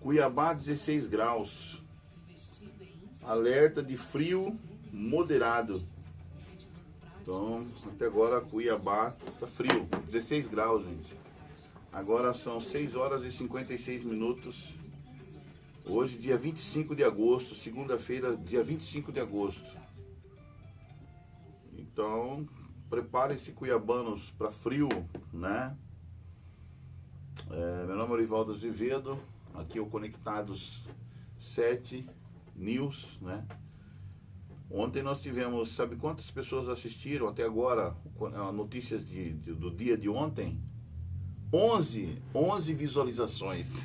Cuiabá, 16 graus. Alerta de frio moderado. Então, até agora Cuiabá tá frio, 16 graus, gente. Agora são 6 horas e 56 minutos. Hoje, dia 25 de agosto, segunda-feira, dia 25 de agosto. Então, preparem-se, cuiabanos, para frio, né? Meu nome é Orivaldo Azevedo, aqui é o Conectados 7 News, né? Ontem nós tivemos, sabe quantas pessoas assistiram até agora, notícias do dia de ontem? 11 visualizações.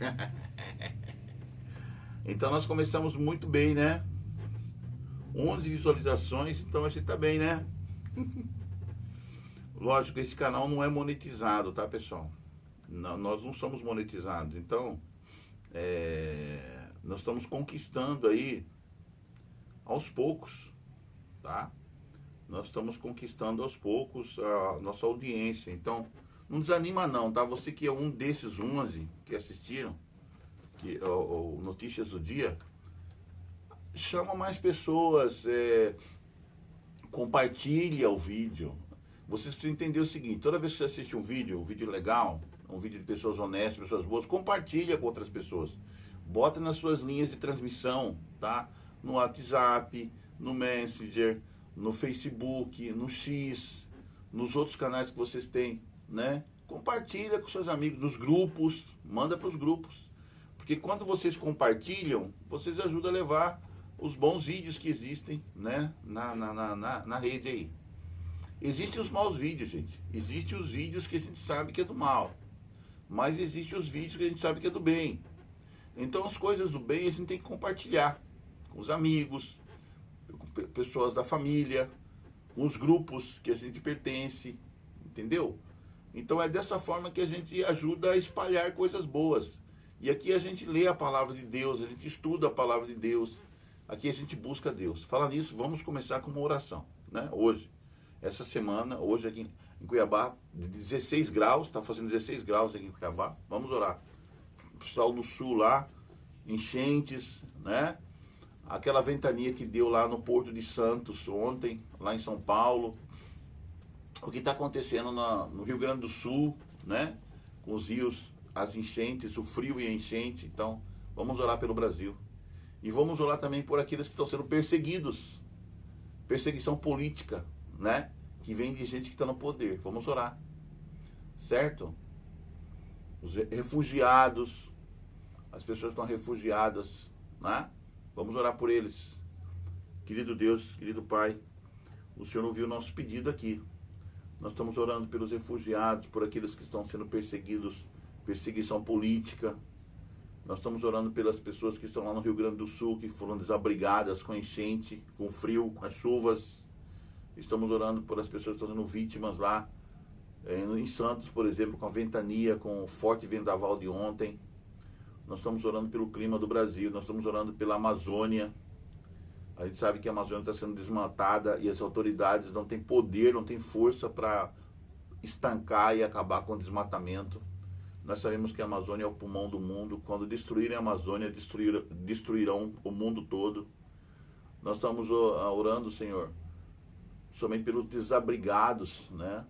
Então nós começamos muito bem, né? 11 visualizações, então a gente tá bem, né? Lógico, esse canal não é monetizado, tá, pessoal? Nós não somos monetizados, então nós estamos conquistando aí aos poucos, tá? Nós estamos conquistando aos poucos a nossa audiência, então não desanima não, tá? Você que é um desses 11 que assistiram, o Notícias do Dia, chama mais pessoas, compartilha o vídeo. Você precisa entender o seguinte: toda vez que você assiste um vídeo legal, um vídeo de pessoas honestas, pessoas boas, compartilha com outras pessoas. Bota nas suas linhas de transmissão, tá? No WhatsApp, no Messenger, no Facebook, no X, nos outros canais que vocês têm, né? Compartilha com seus amigos, nos grupos, manda para os grupos. Porque quando vocês compartilham, vocês ajudam a levar os bons vídeos que existem, né, na rede aí. Existem os maus vídeos, gente. Existem os vídeos que a gente sabe que é do mal. Mas existem os vídeos que a gente sabe que é do bem. Então as coisas do bem a gente tem que compartilhar com os amigos, com pessoas da família, com os grupos que a gente pertence, entendeu? Então é dessa forma que a gente ajuda a espalhar coisas boas. E aqui a gente lê a palavra de Deus, a gente estuda a palavra de Deus. Aqui a gente busca Deus. Fala nisso, vamos começar com uma oração, né? Hoje, essa semana, hoje aqui em Cuiabá, 16 graus, está fazendo 16 graus aqui em Cuiabá. Vamos orar. O pessoal do sul lá, enchentes, né? Aquela ventania que deu lá no Porto de Santos ontem, lá em São Paulo. O que está acontecendo no Rio Grande do Sul, né? Com os rios, as enchentes, o frio e a enchente. Então, vamos orar pelo Brasil. E vamos orar também por aqueles que estão sendo perseguidos. Perseguição política, né? Que vem de gente que está no poder. Vamos orar. Certo? Os refugiados, as pessoas estão refugiadas, né? Vamos orar por eles. Querido Deus, querido Pai, o Senhor ouviu o nosso pedido aqui. Nós estamos orando pelos refugiados, por aqueles que estão sendo perseguidos, perseguição política. Nós estamos orando pelas pessoas que estão lá no Rio Grande do Sul, que foram desabrigadas com enchente, com frio, com as chuvas. Estamos orando pelas pessoas que estão sendo vítimas lá, em Santos, por exemplo, com a ventania, com o forte vendaval de ontem. Nós estamos orando pelo clima do Brasil, nós estamos orando pela Amazônia. A gente sabe que a Amazônia está sendo desmatada e as autoridades não têm poder, não têm força para estancar e acabar com o desmatamento. Nós sabemos que a Amazônia é o pulmão do mundo. Quando destruírem a Amazônia, destruirão o mundo todo. Nós estamos orando, Senhor, somente pelos desabrigados, né?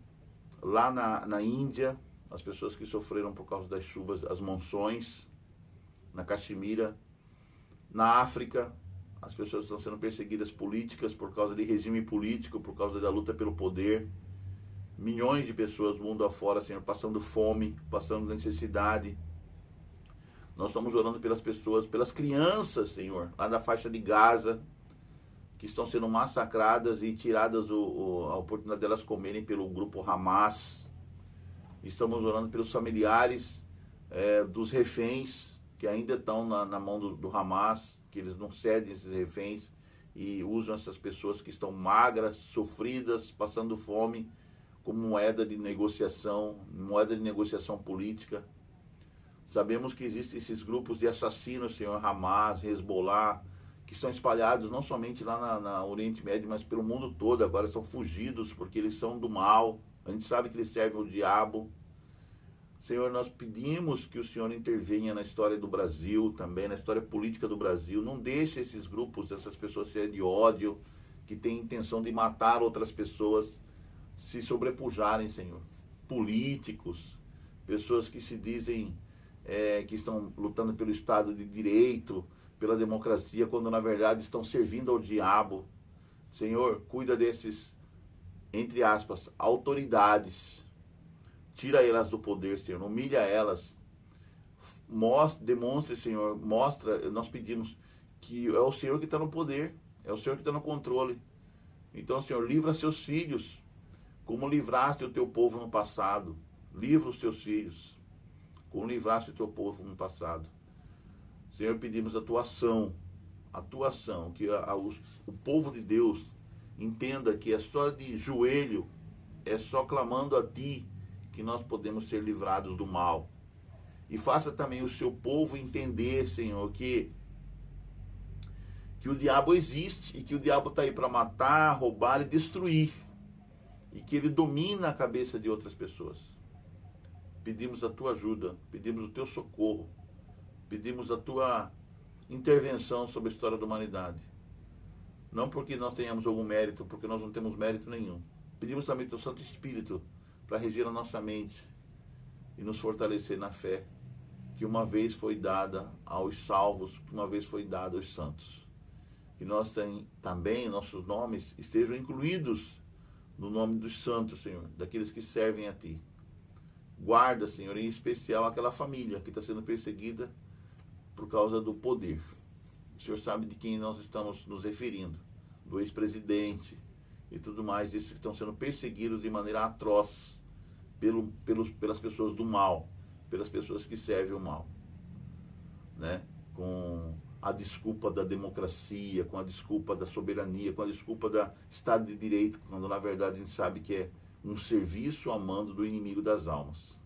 Lá na Índia, as pessoas que sofreram por causa das chuvas, as monções, na Caxemira, na África, as pessoas estão sendo perseguidas políticas por causa de regime político, por causa da luta pelo poder. Milhões de pessoas mundo afora, Senhor, passando fome, passando necessidade. Nós estamos orando pelas pessoas, pelas crianças, Senhor, lá da faixa de Gaza, que estão sendo massacradas e tiradas a oportunidade delas comerem pelo grupo Hamas. Estamos orando pelos familiares dos reféns, que ainda estão na mão do Hamas, que eles não cedem esses reféns e usam essas pessoas que estão magras, sofridas, passando fome, como moeda de negociação política. Sabemos que existem esses grupos de assassinos, Senhor, Hamas, Hezbollah, que estão espalhados não somente lá na Oriente Médio, mas pelo mundo todo. Agora são fugidos porque eles são do mal. A gente sabe que eles servem ao diabo. Senhor, nós pedimos que o Senhor intervenha na história do Brasil, também na história política do Brasil. Não deixe esses grupos, essas pessoas cheias de ódio, que têm intenção de matar outras pessoas, se sobrepujarem, Senhor. Políticos, pessoas que se dizem que estão lutando pelo Estado de Direito, pela democracia, quando na verdade estão servindo ao diabo. Senhor, cuida desses, entre aspas, autoridades. Tira elas do poder, Senhor. Humilha elas. Demonstre, Senhor. Mostra, nós pedimos que é o Senhor que está no poder. É o Senhor que está no controle. Então, Senhor, livra seus filhos. Como livraste o teu povo no passado. Livra os teus filhos. Como livraste o teu povo no passado. Senhor, pedimos a tua ação. A tua ação. Que o povo de Deus entenda que é só de joelho, é só clamando a ti, que nós podemos ser livrados do mal. E faça também o seu povo entender, Senhor, que o diabo existe e que o diabo está aí para matar, roubar e destruir. E que ele domina a cabeça de outras pessoas. Pedimos a tua ajuda, pedimos o teu socorro, pedimos a tua intervenção sobre a história da humanidade. Não porque nós tenhamos algum mérito, porque nós não temos mérito nenhum. Pedimos também o teu Santo Espírito para regir a nossa mente e nos fortalecer na fé que uma vez foi dada aos salvos, que uma vez foi dada aos santos. Que nós também, nossos nomes, estejam incluídos no nome dos santos, Senhor, daqueles que servem a Ti. Guarda, Senhor, em especial aquela família que está sendo perseguida por causa do poder. O Senhor sabe de quem nós estamos nos referindo, do ex-presidente e tudo mais, esses que estão sendo perseguidos de maneira atroz pelas pessoas do mal, pelas pessoas que servem o mal, né? Com a desculpa da democracia, com a desculpa da soberania, com a desculpa do Estado de Direito, quando na verdade a gente sabe que é um serviço a mando do inimigo das almas.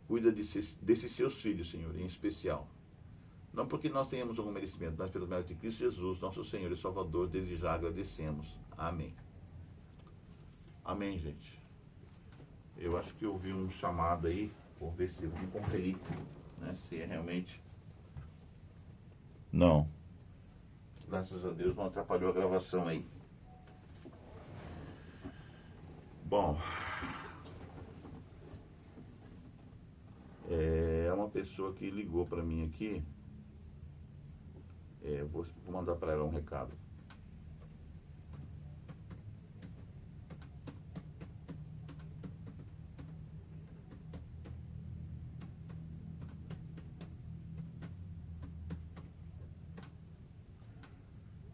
Cuida desses seus filhos, Senhor, em especial. Não porque nós tenhamos algum merecimento, mas pelo mérito de Cristo Jesus, nosso Senhor e Salvador, desde já agradecemos. Amém. Amém, gente. Eu acho que eu ouvi um chamado aí, vou ver se eu vou conferir, né, se é realmente... Não. Graças a Deus não atrapalhou a gravação aí. Bom, é uma pessoa que ligou para mim aqui. Vou mandar para ela um recado.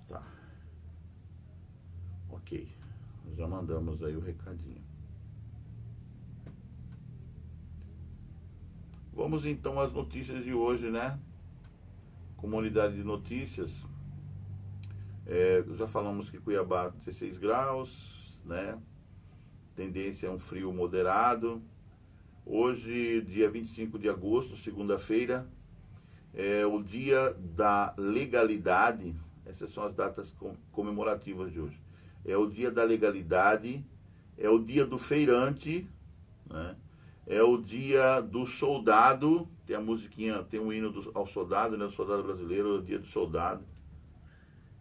Tá. Ok. Já mandamos aí o recadinho. Vamos então às notícias de hoje, né? Comunidade de notícias. Já falamos que Cuiabá 16 graus, né? Tendência é um frio moderado. Hoje, dia 25 de agosto, segunda-feira, é o dia da legalidade. Essas são as datas comemorativas de hoje. É o dia da legalidade, é o dia do feirante, né? É o dia do soldado, tem a musiquinha, tem um hino ao soldado, né? O soldado brasileiro, é o dia do soldado.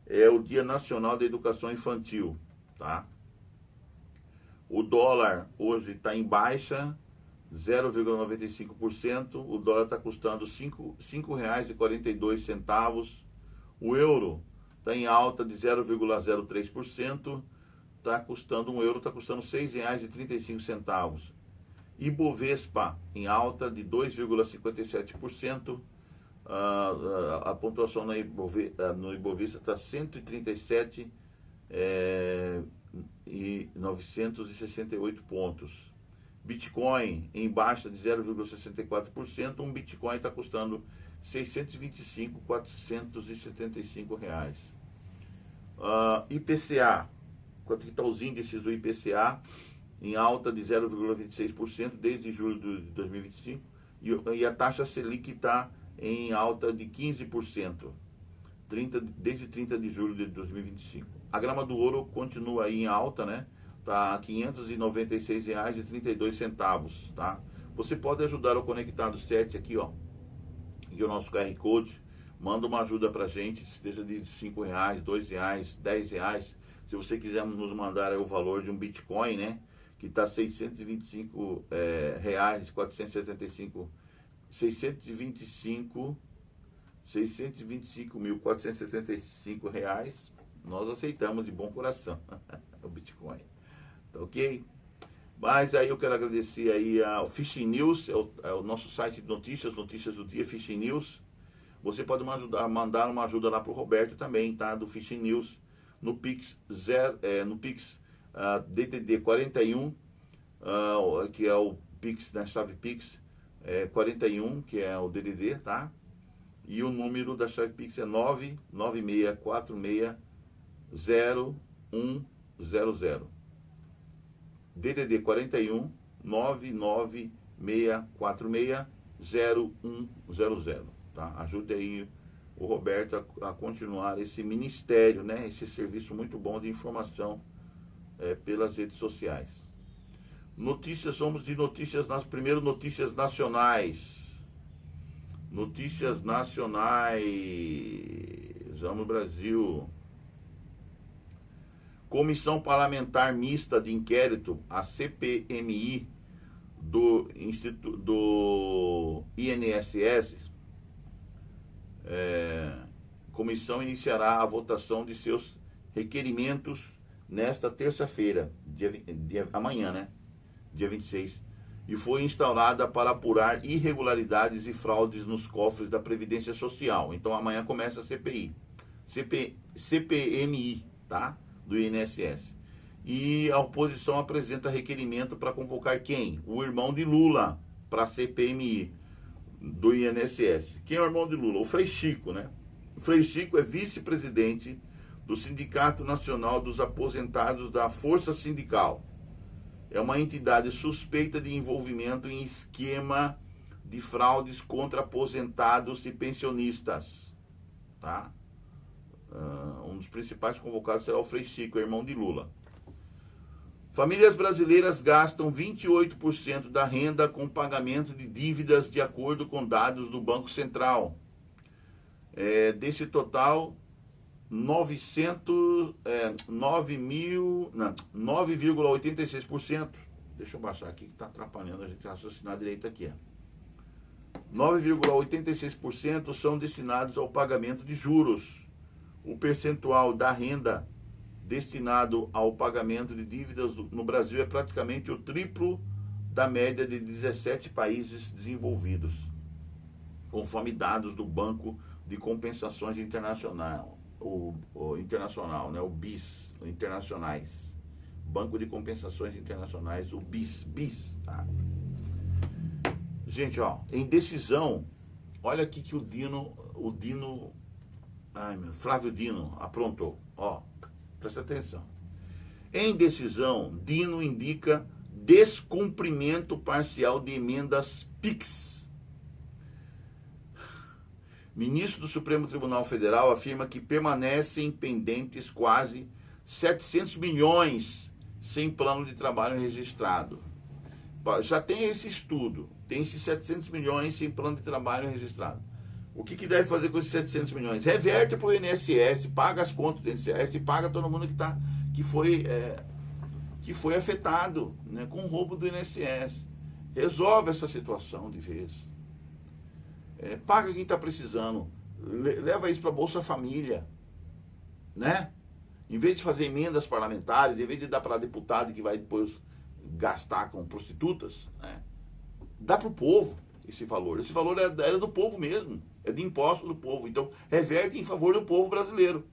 É o dia nacional da educação infantil, tá? O dólar hoje está em baixa, 0,95%, o dólar está custando R$ 5,42. O euro está em alta de 0,03%, um euro está custando R$ 6,35. Ibovespa em alta de 2,57%, a pontuação no Ibovespa está 137,968 pontos. Bitcoin em baixa de 0,64%, um Bitcoin está custando R$ 625.475. IPCA, quanto que está os índices do IPCA? Em alta de 0,26% desde julho de 2025, e a taxa Selic está em alta de 15%, desde 30 de julho de 2025. A grama do ouro continua aí em alta, né? Está a R$ 596,32, tá? Você pode ajudar o Conectado 7 aqui, ó. Aqui é o nosso QR Code. Manda uma ajuda pra gente, seja de R$5, R$2, R$10. Se você quiser nos mandar aí o valor de um Bitcoin, né? Que está R$625, R$475, 625.475 nós aceitamos de bom coração o Bitcoin, tá ok? Mas aí eu quero agradecer aí ao Fishing News, é o nosso site de notícias do dia, Fishing News. Você pode mandar uma ajuda lá pro Roberto também, tá? Do Fishing News, no Pix, DDD 41, que é o Pix, né, chave Pix, 41, que é o DDD, tá? E o número da chave Pix é 996460100. DDD 41 996460100, tá? Ajude aí o Roberto a continuar esse ministério, né? Esse serviço muito bom de informação pelas redes sociais. Notícias, vamos de notícias, primeiro notícias nacionais. Notícias nacionais. Vamos, Brasil. Comissão Parlamentar Mista de Inquérito, a CPMI, do INSS, comissão iniciará a votação de seus requerimentos nesta terça-feira, amanhã, né? Dia 26, e foi instaurada para apurar irregularidades e fraudes nos cofres da Previdência Social. Então amanhã começa a CPMI, tá? Do INSS. E a oposição apresenta requerimento para convocar quem? O irmão de Lula para a CPMI do INSS. Quem é o irmão de Lula? O Frei Chico, né? O Frei Chico é vice-presidente do Sindicato Nacional dos Aposentados da Força Sindical. É uma entidade suspeita de envolvimento em esquema de fraudes contra aposentados e pensionistas, tá? Um dos principais convocados será o Frei Chico, irmão de Lula. Famílias brasileiras gastam 28% da renda com pagamento de dívidas de acordo com dados do Banco Central. Desse total, 9,86%. Deixa eu baixar aqui que está atrapalhando a gente raciocinar direito aqui. 9,86% são destinados ao pagamento de juros. O percentual da renda destinado ao pagamento de dívidas no Brasil é praticamente o triplo da média de 17 países desenvolvidos, conforme dados do Banco de Compensações Internacional, o internacional, né, o BIS, internacionais, Banco de Compensações Internacionais, o BIS, tá? Gente, ó, em decisão, olha aqui que o Dino, Flávio Dino aprontou, ó, presta atenção. Em decisão, Dino indica descumprimento parcial de emendas PIX. Ministro do Supremo Tribunal Federal afirma que permanecem pendentes quase 700 milhões sem plano de trabalho registrado. Já tem esse estudo, tem esses 700 milhões sem plano de trabalho registrado. O que deve fazer com esses 700 milhões? Reverte para o INSS, paga as contas do INSS, paga todo mundo que foi afetado, né, com o roubo do INSS. Resolve essa situação de vez. Paga quem está precisando. Leva isso para a Bolsa Família, né? Em vez de fazer emendas parlamentares, em vez de dar para deputado que vai depois gastar com prostitutas, né, dá para o povo esse valor. Esse valor era do povo mesmo, é de imposto do povo. Então, reverte em favor do povo brasileiro.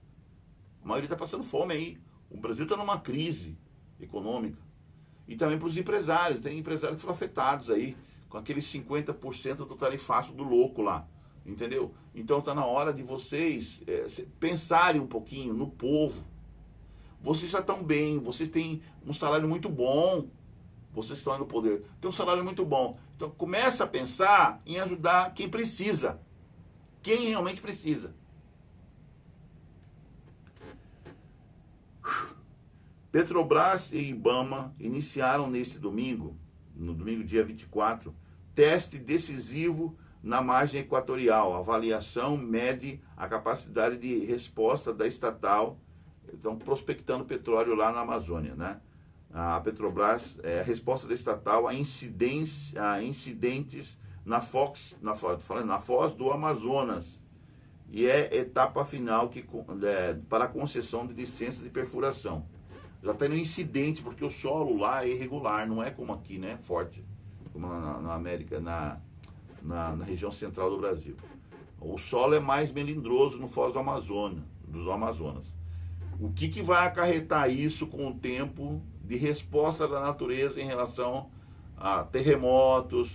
A maioria está passando fome aí. O Brasil está numa crise econômica. E também para os empresários. Tem empresários que foram afetados aí com aqueles 50% do tarifaço do louco lá. Entendeu? Então, está na hora de vocês pensarem um pouquinho no povo. Vocês já estão bem, vocês têm um salário muito bom. Vocês estão aí no poder, tem um salário muito bom. Então começa a pensar em ajudar quem precisa. Quem realmente precisa. Petrobras e Ibama iniciaram neste domingo, no domingo dia 24, teste decisivo na margem equatorial. A avaliação mede a capacidade de resposta da estatal. Estão prospectando petróleo lá na Amazônia, né? A Petrobras, a resposta da estatal a incidentes na Foz do Amazonas. E é etapa final para a concessão de licença de perfuração. Já está no incidente, porque o solo lá é irregular, não é como aqui, né? Forte, como na América, na região central do Brasil. O solo é mais melindroso no Foz do Amazonas. O que vai acarretar isso com o tempo de resposta da natureza em relação a terremotos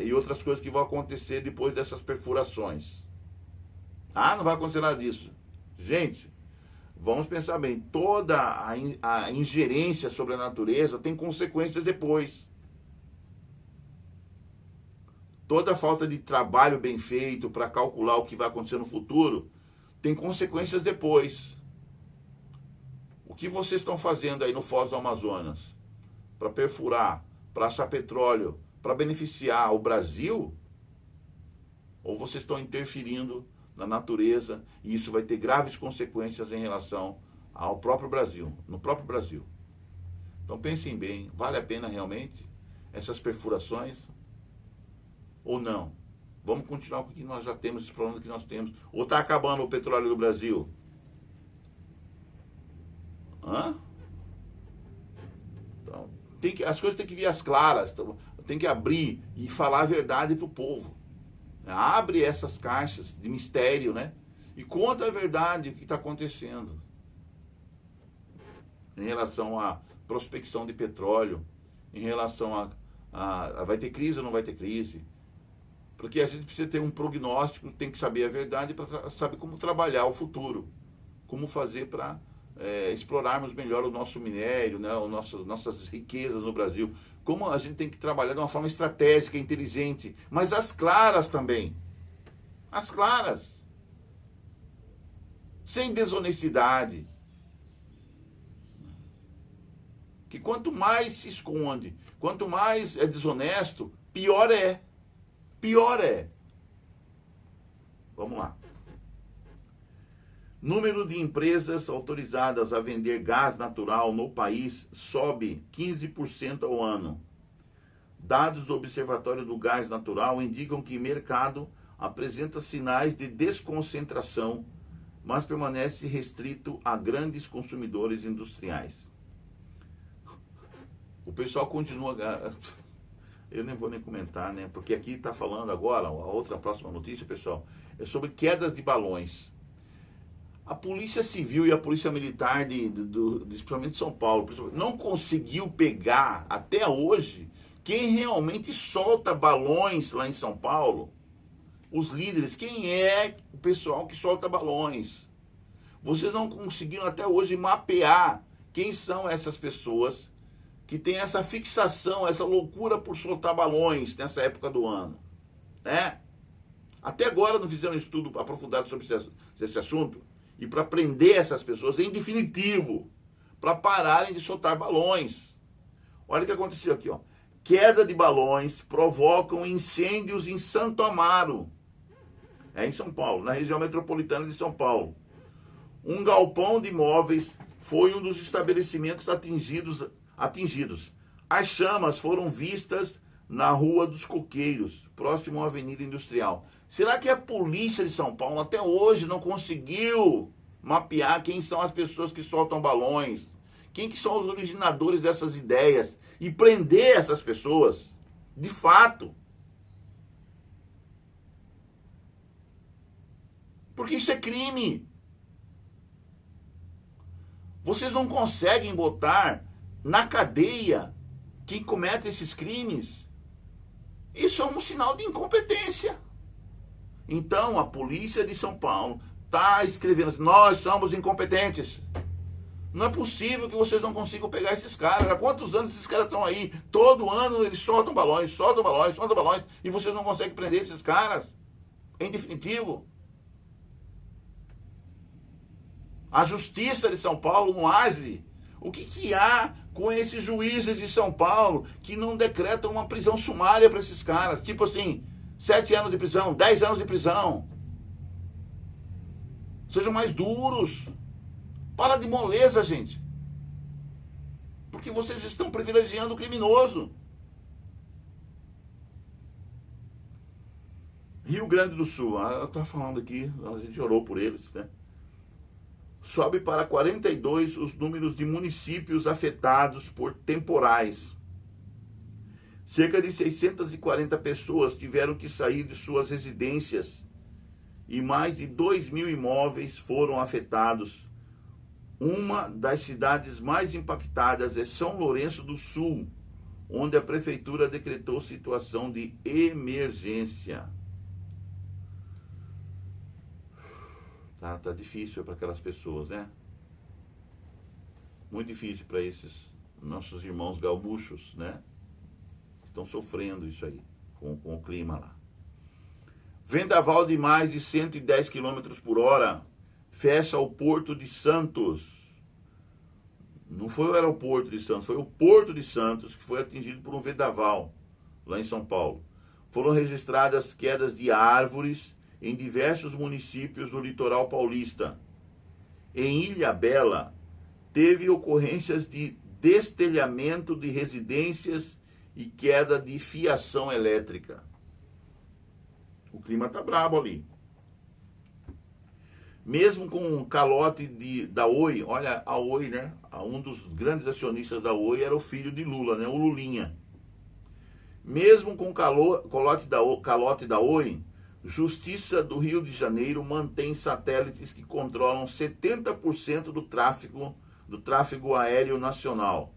e outras coisas que vão acontecer depois dessas perfurações? Não vai acontecer nada disso. Gente, vamos pensar bem, toda a ingerência sobre a natureza tem consequências depois. Toda falta de trabalho bem feito para calcular o que vai acontecer no futuro tem consequências depois. O que vocês estão fazendo aí no Foz do Amazonas para perfurar, para achar petróleo, para beneficiar o Brasil? Ou vocês estão interferindo na natureza e isso vai ter graves consequências em relação ao próprio Brasil, no próprio Brasil? Então pensem bem, vale a pena realmente essas perfurações ou não? Vamos continuar com o que nós já temos, esse problema que nós temos. Ou está acabando o petróleo do Brasil? Então, as coisas têm que vir às claras, tem que abrir e falar a verdade para o povo. Abre essas caixas de mistério, né? E conta a verdade, o que está acontecendo em relação à prospecção de petróleo, em relação a vai ter crise ou não vai ter crise. Porque a gente precisa ter um prognóstico, tem que saber a verdade para saber como trabalhar o futuro, como fazer para explorarmos melhor o nosso minério, né, nossas riquezas no Brasil. Como a gente tem que trabalhar de uma forma estratégica, inteligente, mas às claras também. Às claras. Sem desonestidade. Que quanto mais se esconde, quanto mais é desonesto, pior é. Pior é. Vamos lá. Número de empresas autorizadas a vender gás natural no país sobe 15% ao ano. Dados do Observatório do Gás Natural indicam que o mercado apresenta sinais de desconcentração, mas permanece restrito a grandes consumidores industriais. O pessoal continua... Eu nem vou nem comentar, né? Porque aqui está falando agora, a próxima notícia, pessoal, é sobre quedas de balões. A Polícia Civil e a Polícia Militar, principalmente de São Paulo, não conseguiu pegar, até hoje, quem realmente solta balões lá em São Paulo. Os líderes, quem é o pessoal que solta balões? Vocês não conseguiram até hoje mapear quem são essas pessoas que têm essa fixação, essa loucura por soltar balões nessa época do ano, né? Até agora não fizeram um estudo aprofundado sobre esse assunto. E para prender essas pessoas em definitivo, para pararem de soltar balões. Olha o que aconteceu aqui, ó. Queda de balões provocam incêndios em Santo Amaro. Em São Paulo, na região metropolitana de São Paulo. Um galpão de imóveis foi um dos estabelecimentos atingidos. As chamas foram vistas na Rua dos Coqueiros, próximo à Avenida Industrial. Será que a polícia de São Paulo até hoje não conseguiu mapear quem são as pessoas que soltam balões? Quem que são os originadores dessas ideias? E prender essas pessoas, de fato. Porque isso é crime. Vocês não conseguem botar na cadeia quem comete esses crimes. Isso é um sinal de incompetência. Então, a polícia de São Paulo está escrevendo assim, nós somos incompetentes. Não é possível que vocês não consigam pegar esses caras. Há quantos anos esses caras estão aí? Todo ano eles soltam balões, e vocês não conseguem prender esses caras. Em definitivo, a justiça de São Paulo não age. O que há com esses juízes de São Paulo que não decretam uma prisão sumária para esses caras? Tipo assim, 7 anos de prisão, 10 anos de prisão. Sejam mais duros. Para de moleza, gente. Porque vocês estão privilegiando o criminoso. Rio Grande do Sul, eu estava falando aqui, a gente orou por eles, né? Sobe para 42 os números de municípios afetados por temporais. Cerca de 640 pessoas tiveram que sair de suas residências e mais de 2.000 imóveis foram afetados. Uma das cidades mais impactadas é São Lourenço do Sul, onde a prefeitura decretou situação de emergência. Tá difícil para aquelas pessoas, né? Muito difícil para esses nossos irmãos gaúchos, né? Estão sofrendo isso aí, com o clima lá. Vendaval de mais de 110 km por hora fecha o Porto de Santos. Não foi o aeroporto de Santos, foi o Porto de Santos que foi atingido por um vendaval lá em São Paulo. Foram registradas quedas de árvores em diversos municípios do litoral paulista. Em Ilhabela, teve ocorrências de destelhamento de residências e queda de fiação elétrica. O clima tá brabo ali. Mesmo com o calote da Oi, olha, a Oi, né? Um dos grandes acionistas da Oi era o filho de Lula, né? O Lulinha. Mesmo com o calote da Oi, Justiça do Rio de Janeiro mantém satélites que controlam 70% do tráfego aéreo nacional.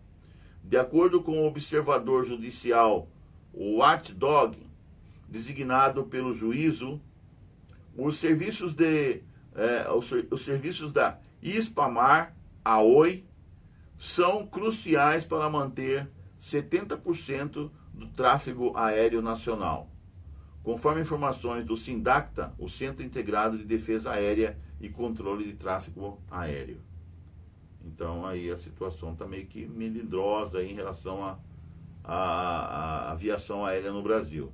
De acordo com o observador judicial Watchdog, designado pelo juízo, os serviços da Ispamar, a Oi, são cruciais para manter 70% do tráfego aéreo nacional. Conforme informações do SINDACTA, o Centro Integrado de Defesa Aérea e Controle de Tráfego Aéreo. Então aí a situação está meio que melindrosa em relação à aviação aérea no Brasil.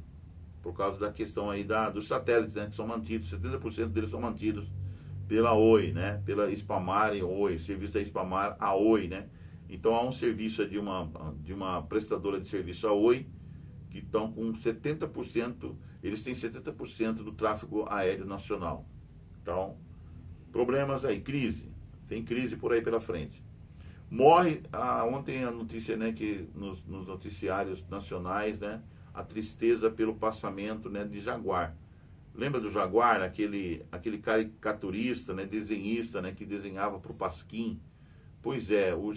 Por causa da questão aí dos satélites, né, que são mantidos, 70% deles são mantidos pela Oi, né, pela Ispamar e Oi, serviço da Ispamar, a Oi, né. Então há um serviço de uma prestadora de serviço, a Oi, que estão com 70%, eles têm 70% do tráfego aéreo nacional. Então, problemas aí, crise. Tem crise por aí pela frente. Morre, ontem a notícia, né, que nos noticiários nacionais, né, a tristeza pelo passamento, né, de Jaguar. Lembra do Jaguar, aquele caricaturista, né, desenhista, né, que desenhava para o Pasquim? Pois é, o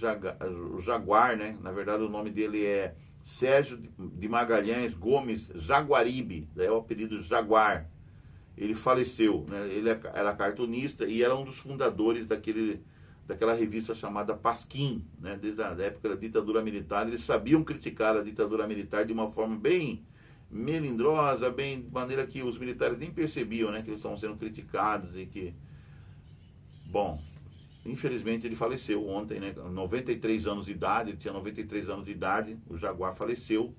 Jaguar, né, na verdade o nome dele é Sérgio de Magalhães Gomes Jaguaribe, daí é o apelido Jaguar. Ele faleceu, né? Ele era cartunista e era um dos fundadores daquela revista chamada Pasquim, né? Desde a época da ditadura militar. Eles sabiam criticar a ditadura militar de uma forma bem melindrosa, bem de maneira que os militares nem percebiam, né, que eles estavam sendo criticados e que... Bom, infelizmente ele faleceu ontem, né? 93 anos de idade, ele tinha 93 anos de idade, o Jaguar faleceu.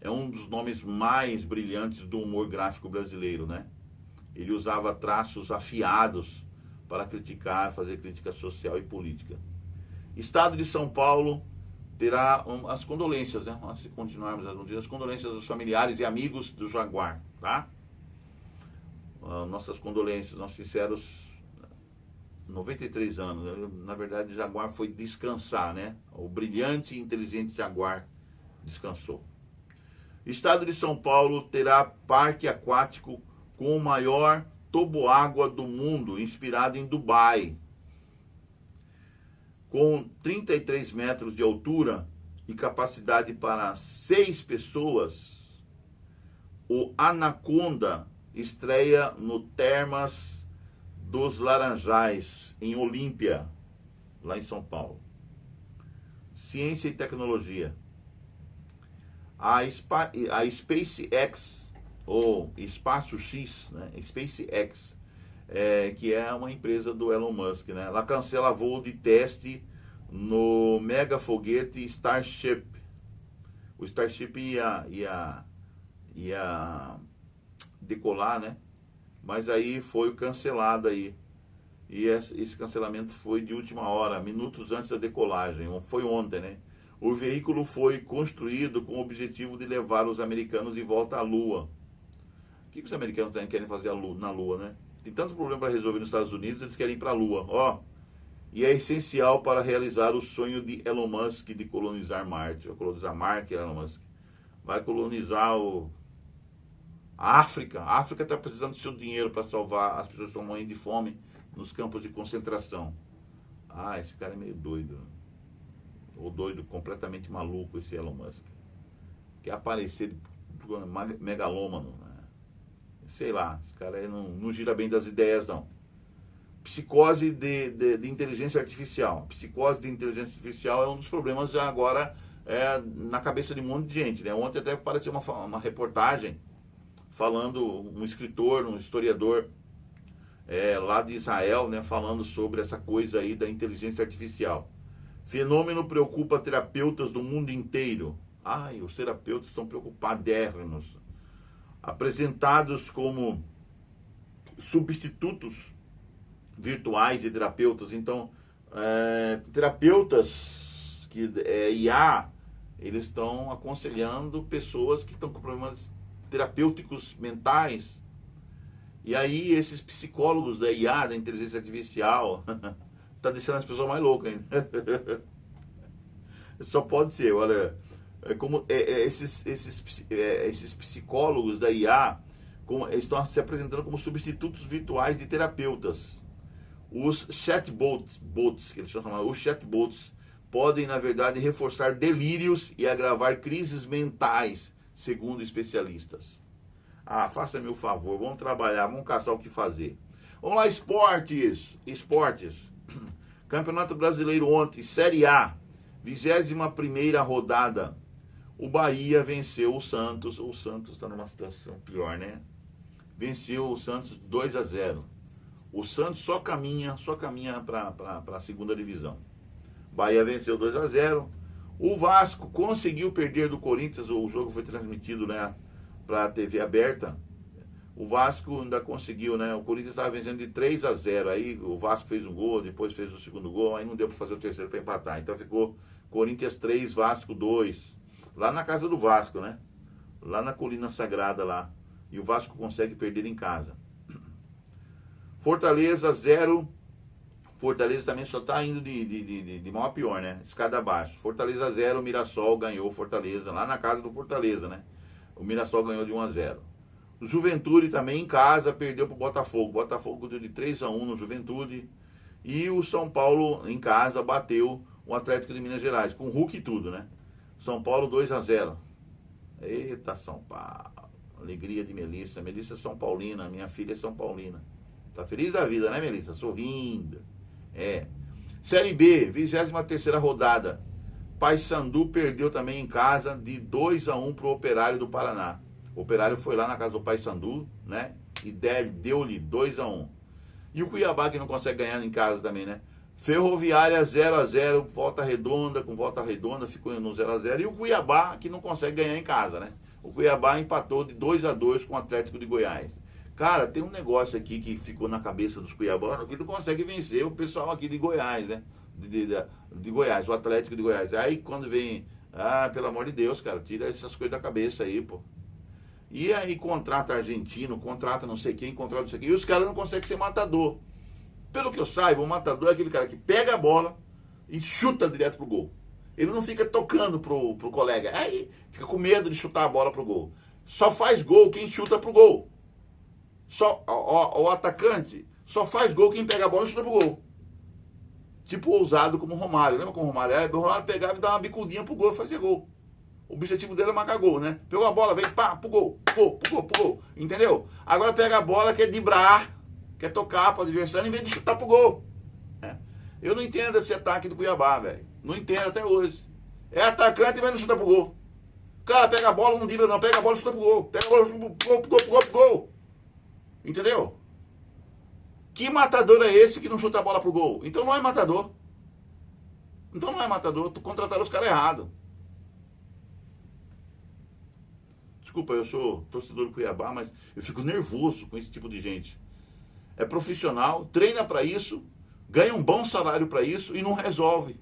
É um dos nomes mais brilhantes do humor gráfico brasileiro, né? Ele usava traços afiados para criticar, fazer crítica social e política. Estado de São Paulo terá as condolências, né? Se continuarmos as condolências aos familiares e amigos do Jaguar, tá? Nossas condolências, nossos sinceros 93 anos. Na verdade, o Jaguar foi descansar, né? O brilhante e inteligente Jaguar descansou. Estado de São Paulo terá parque aquático com o maior toboágua do mundo, inspirado em Dubai. Com 33 metros de altura e capacidade para 6 pessoas, o Anaconda estreia no Termas dos Laranjais, em Olímpia, lá em São Paulo. Ciência e tecnologia. A SpaceX, ou Espaço X, né? SpaceX, que é uma empresa do Elon Musk, né? Ela cancela voo de teste no mega foguete Starship. O Starship ia decolar, né? Mas aí foi cancelado aí. E esse cancelamento foi de última hora, minutos antes da decolagem. Foi ontem, né? O veículo foi construído com o objetivo de levar os americanos de volta à Lua. O que os americanos querem fazer na Lua, né? Tem tanto problema para resolver nos Estados Unidos, eles querem ir para a Lua. Ó, e é essencial para realizar o sonho de Elon Musk de colonizar Marte. Vai colonizar Marte, Elon Musk. Vai colonizar a África. A África está precisando do seu dinheiro para salvar as pessoas que estão morrendo de fome nos campos de concentração. Ah, esse cara é meio doido. Ou doido, completamente maluco, esse Elon Musk. Quer aparecer megalômano, né? Sei lá, esse cara aí não gira bem das ideias, não. Psicose de inteligência artificial. Psicose de inteligência artificial é um dos problemas já agora na cabeça de um monte de gente, né? Ontem até apareceu uma reportagem falando, um escritor, um historiador lá de Israel, né, falando sobre essa coisa aí da inteligência artificial. Fenômeno preocupa terapeutas do mundo inteiro. Ai, os terapeutas estão preocupadérrimos. Apresentados como substitutos virtuais de terapeutas. Então, terapeutas que IA, eles estão aconselhando pessoas que estão com problemas terapêuticos mentais. E aí, esses psicólogos da IA, da inteligência artificial, tá deixando as pessoas mais loucas ainda. Só pode ser, olha, esses psicólogos da IA estão se apresentando como substitutos virtuais de terapeutas. Os chatbots, que eles estão chamando, os chatbots, podem, na verdade, reforçar delírios e agravar crises mentais, segundo especialistas. Ah, faça-me o favor, vamos trabalhar, vamos caçar o que fazer. Vamos lá, esportes. Campeonato Brasileiro ontem, Série A, 21ª rodada. O Bahia venceu o Santos. O Santos está numa situação pior, né? Venceu o Santos 2-0. O Santos só caminha para a segunda divisão. Bahia venceu 2-0. O Vasco conseguiu perder do Corinthians. O jogo foi transmitido, né, para a TV aberta. O Vasco ainda conseguiu, né? O Corinthians estava vencendo de 3-0. Aí o Vasco fez um gol, depois fez o segundo gol. Aí não deu para fazer o terceiro para empatar. Então ficou Corinthians 3, Vasco 2. Lá na casa do Vasco, né? Lá na Colina Sagrada lá. E o Vasco consegue perder em casa. Fortaleza 0. Fortaleza também só está indo de mal a pior, né? Escada abaixo. Fortaleza 0, Mirassol ganhou Fortaleza. Lá na casa do Fortaleza, né? O Mirassol ganhou de 1-0. O Juventude também em casa perdeu para o Botafogo. O Botafogo deu de 3-1 no Juventude. E o São Paulo em casa bateu o Atlético de Minas Gerais. Com Hulk e tudo, né? São Paulo 2-0. Eita, São Paulo. Alegria de Melissa. Melissa é São Paulina. Minha filha é São Paulina. Tá feliz da vida, né, Melissa? Sorrindo. Série B, 23ª rodada. Paysandu perdeu também em casa de 2-1 pro Operário do Paraná. O Operário foi lá na casa do Paysandu, né? E deu-lhe 2-1. E o Cuiabá, que não consegue ganhar em casa também, né? Ferroviária 0-0, volta redonda, ficou no 0-0. E o Cuiabá, que não consegue ganhar em casa, né? O Cuiabá empatou de 2-2 com o Atlético de Goiás. Cara, tem um negócio aqui que ficou na cabeça dos cuiabanos que não consegue vencer o pessoal aqui de Goiás, né? De Goiás, o Atlético de Goiás. Aí quando vem, pelo amor de Deus, cara, tira essas coisas da cabeça aí, pô. E aí contrata argentino, contrata não sei quem, contrata não sei quem. E os caras não conseguem ser matador. Pelo que eu saiba, o matador é aquele cara que pega a bola e chuta direto pro gol. Ele não fica tocando pro colega. Aí fica com medo de chutar a bola pro gol. Só faz gol quem chuta pro gol. O atacante só faz gol quem pega a bola e chuta pro gol. Tipo ousado como o Romário. Lembra como o Romário era? O Romário pegava e dava uma bicudinha pro gol e fazia gol. O objetivo dele é marcar gol, né? Pegou a bola, vem, pá, pro gol. Entendeu? Agora pega a bola, quer driblar, quer tocar pro adversário em vez de chutar pro gol. Eu não entendo esse ataque do Cuiabá, velho. Não entendo até hoje. É atacante, mas não chuta pro gol. O cara pega a bola, não dribla não. Pega a bola e chuta pro gol. Pega a bola, pro gol. Entendeu? Que matador é esse que não chuta a bola pro gol? Então não é matador. Então não é matador, tu contrataram os caras errados. Desculpa, eu sou torcedor do Cuiabá, mas eu fico nervoso com esse tipo de gente. É profissional, treina para isso, ganha um bom salário para isso e não resolve.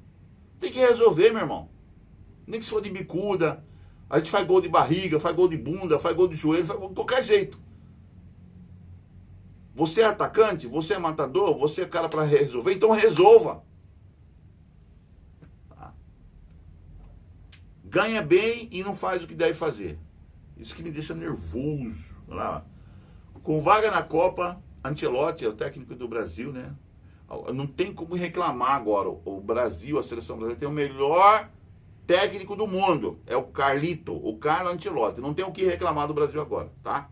Tem que resolver, meu irmão. Nem que se for de bicuda, a gente faz gol de barriga, faz gol de bunda, faz gol de joelho, faz gol de qualquer jeito. Você é atacante, você é matador, você é cara para resolver, então resolva. Ganha bem e não faz o que deve fazer. Isso que me deixa nervoso. Lá. Com vaga na Copa, Ancelotti é o técnico do Brasil, né? Não tem como reclamar agora. O Brasil, a seleção brasileira, tem o melhor técnico do mundo. É o Carlo Ancelotti. Não tem o que reclamar do Brasil agora, tá?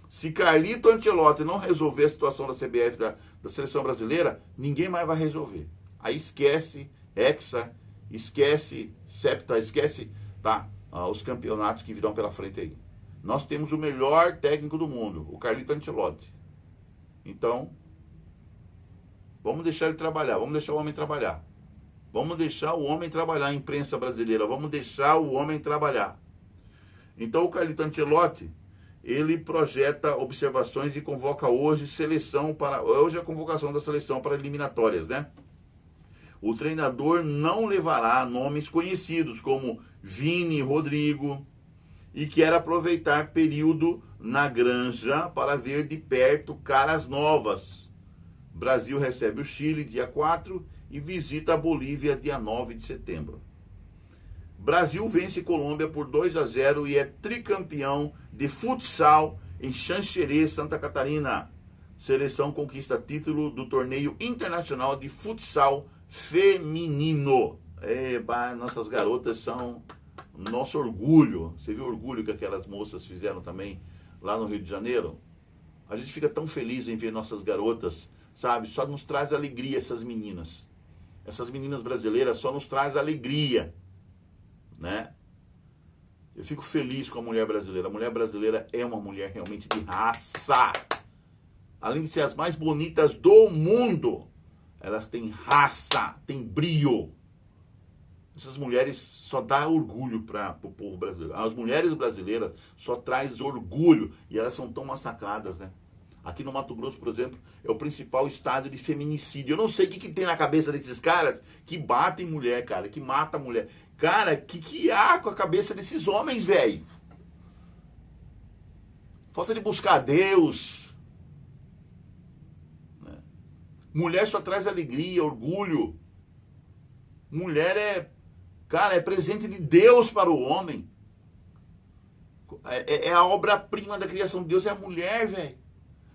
Se Carlito Ancelotti não resolver a situação da CBF, da seleção brasileira, ninguém mais vai resolver. Aí esquece Hexa, esquece Septa, esquece, tá? Os campeonatos que virão pela frente aí. Nós temos o melhor técnico do mundo, o Carlito Ancelotti. Então, vamos deixar ele trabalhar, vamos deixar o homem trabalhar. Vamos deixar o homem trabalhar, a imprensa brasileira, vamos deixar o homem trabalhar. Então, o Carlito Ancelotti, ele projeta observações e convoca hoje hoje a convocação da seleção para eliminatórias, né? O treinador não levará nomes conhecidos como Vini, Rodrigo, e quer aproveitar período na granja para ver de perto caras novas. Brasil recebe o Chile dia 4 e visita a Bolívia dia 9 de setembro. Brasil vence Colômbia por 2-0 e é tricampeão de futsal em Xanxerê, Santa Catarina. Seleção conquista título do torneio internacional de futsal feminino. Nossas garotas são nosso orgulho. Você viu o orgulho que aquelas moças fizeram também lá no Rio de Janeiro? A gente fica tão feliz em ver nossas garotas, sabe? Só nos traz alegria essas meninas. Essas meninas brasileiras só nos traz alegria, né? Eu fico feliz com a mulher brasileira. A mulher brasileira é uma mulher realmente de raça. Além de ser as mais bonitas do mundo, elas têm raça, têm brio. Essas mulheres só dão orgulho para o povo brasileiro. As mulheres brasileiras só traz orgulho e elas são tão massacradas, né? Aqui no Mato Grosso, por exemplo, é o principal estado de feminicídio. Eu não sei o que tem na cabeça desses caras que batem mulher, cara, que matam mulher. Cara, o que há com a cabeça desses homens, velho? Falta de buscar Deus. Né? Mulher só traz alegria, orgulho. Mulher é presente de Deus para o homem. É a obra-prima da criação de Deus, é a mulher, velho.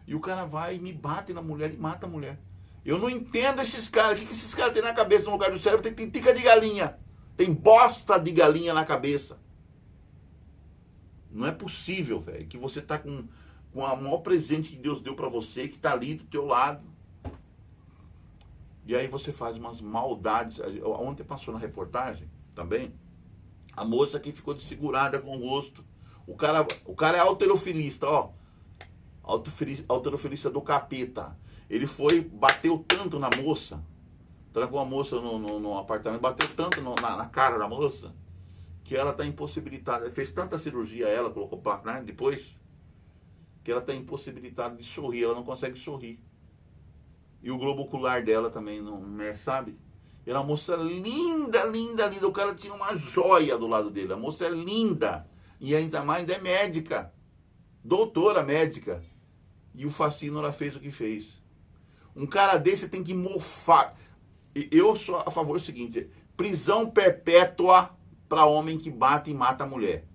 E o cara vai e me bate na mulher e mata a mulher. Eu não entendo esses caras. O que esses caras têm na cabeça no lugar do cérebro? Tem tica de galinha. Tem bosta de galinha na cabeça. Não é possível, velho, que você tá com o maior presente que Deus deu pra você, que tá ali do teu lado. E aí você faz umas maldades. Ontem passou na reportagem também, a moça que ficou desfigurada com o rosto. O cara é halterofilista, ó. Halterofilista do capeta. Ele bateu tanto na moça, trancou a moça no apartamento, bateu tanto na cara da moça, que ela está impossibilitada. Fez tanta cirurgia ela, colocou placa, né, depois, que ela está impossibilitada de sorrir, ela não consegue sorrir. E o globo ocular dela também não mexe, sabe? Era uma moça linda, linda, linda. O cara tinha uma joia do lado dele. A moça é linda. E ainda mais é médica. Doutora médica. E o Facínora fez o que fez. Um cara desse tem que mofar. Eu sou a favor do seguinte: prisão perpétua para homem que bate e mata a mulher.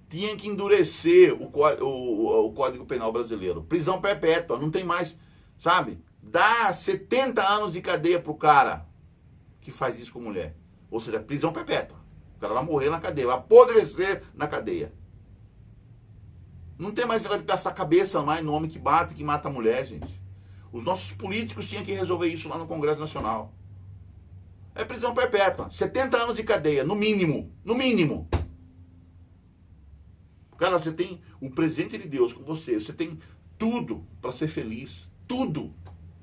Tinha que endurecer o Código Penal brasileiro. Prisão perpétua, não tem mais, sabe? Dá 70 anos de cadeia pro cara que faz isso com mulher. Ou seja, prisão perpétua. O cara vai morrer na cadeia, vai apodrecer na cadeia. Não tem mais negócio de passar a cabeça mais no homem que bate, que mata a mulher, gente. Os nossos políticos tinham que resolver isso lá no Congresso Nacional. É prisão perpétua. 70 anos de cadeia, no mínimo. No mínimo. Cara, você tem o presente de Deus com você. Você tem tudo para ser feliz. Tudo.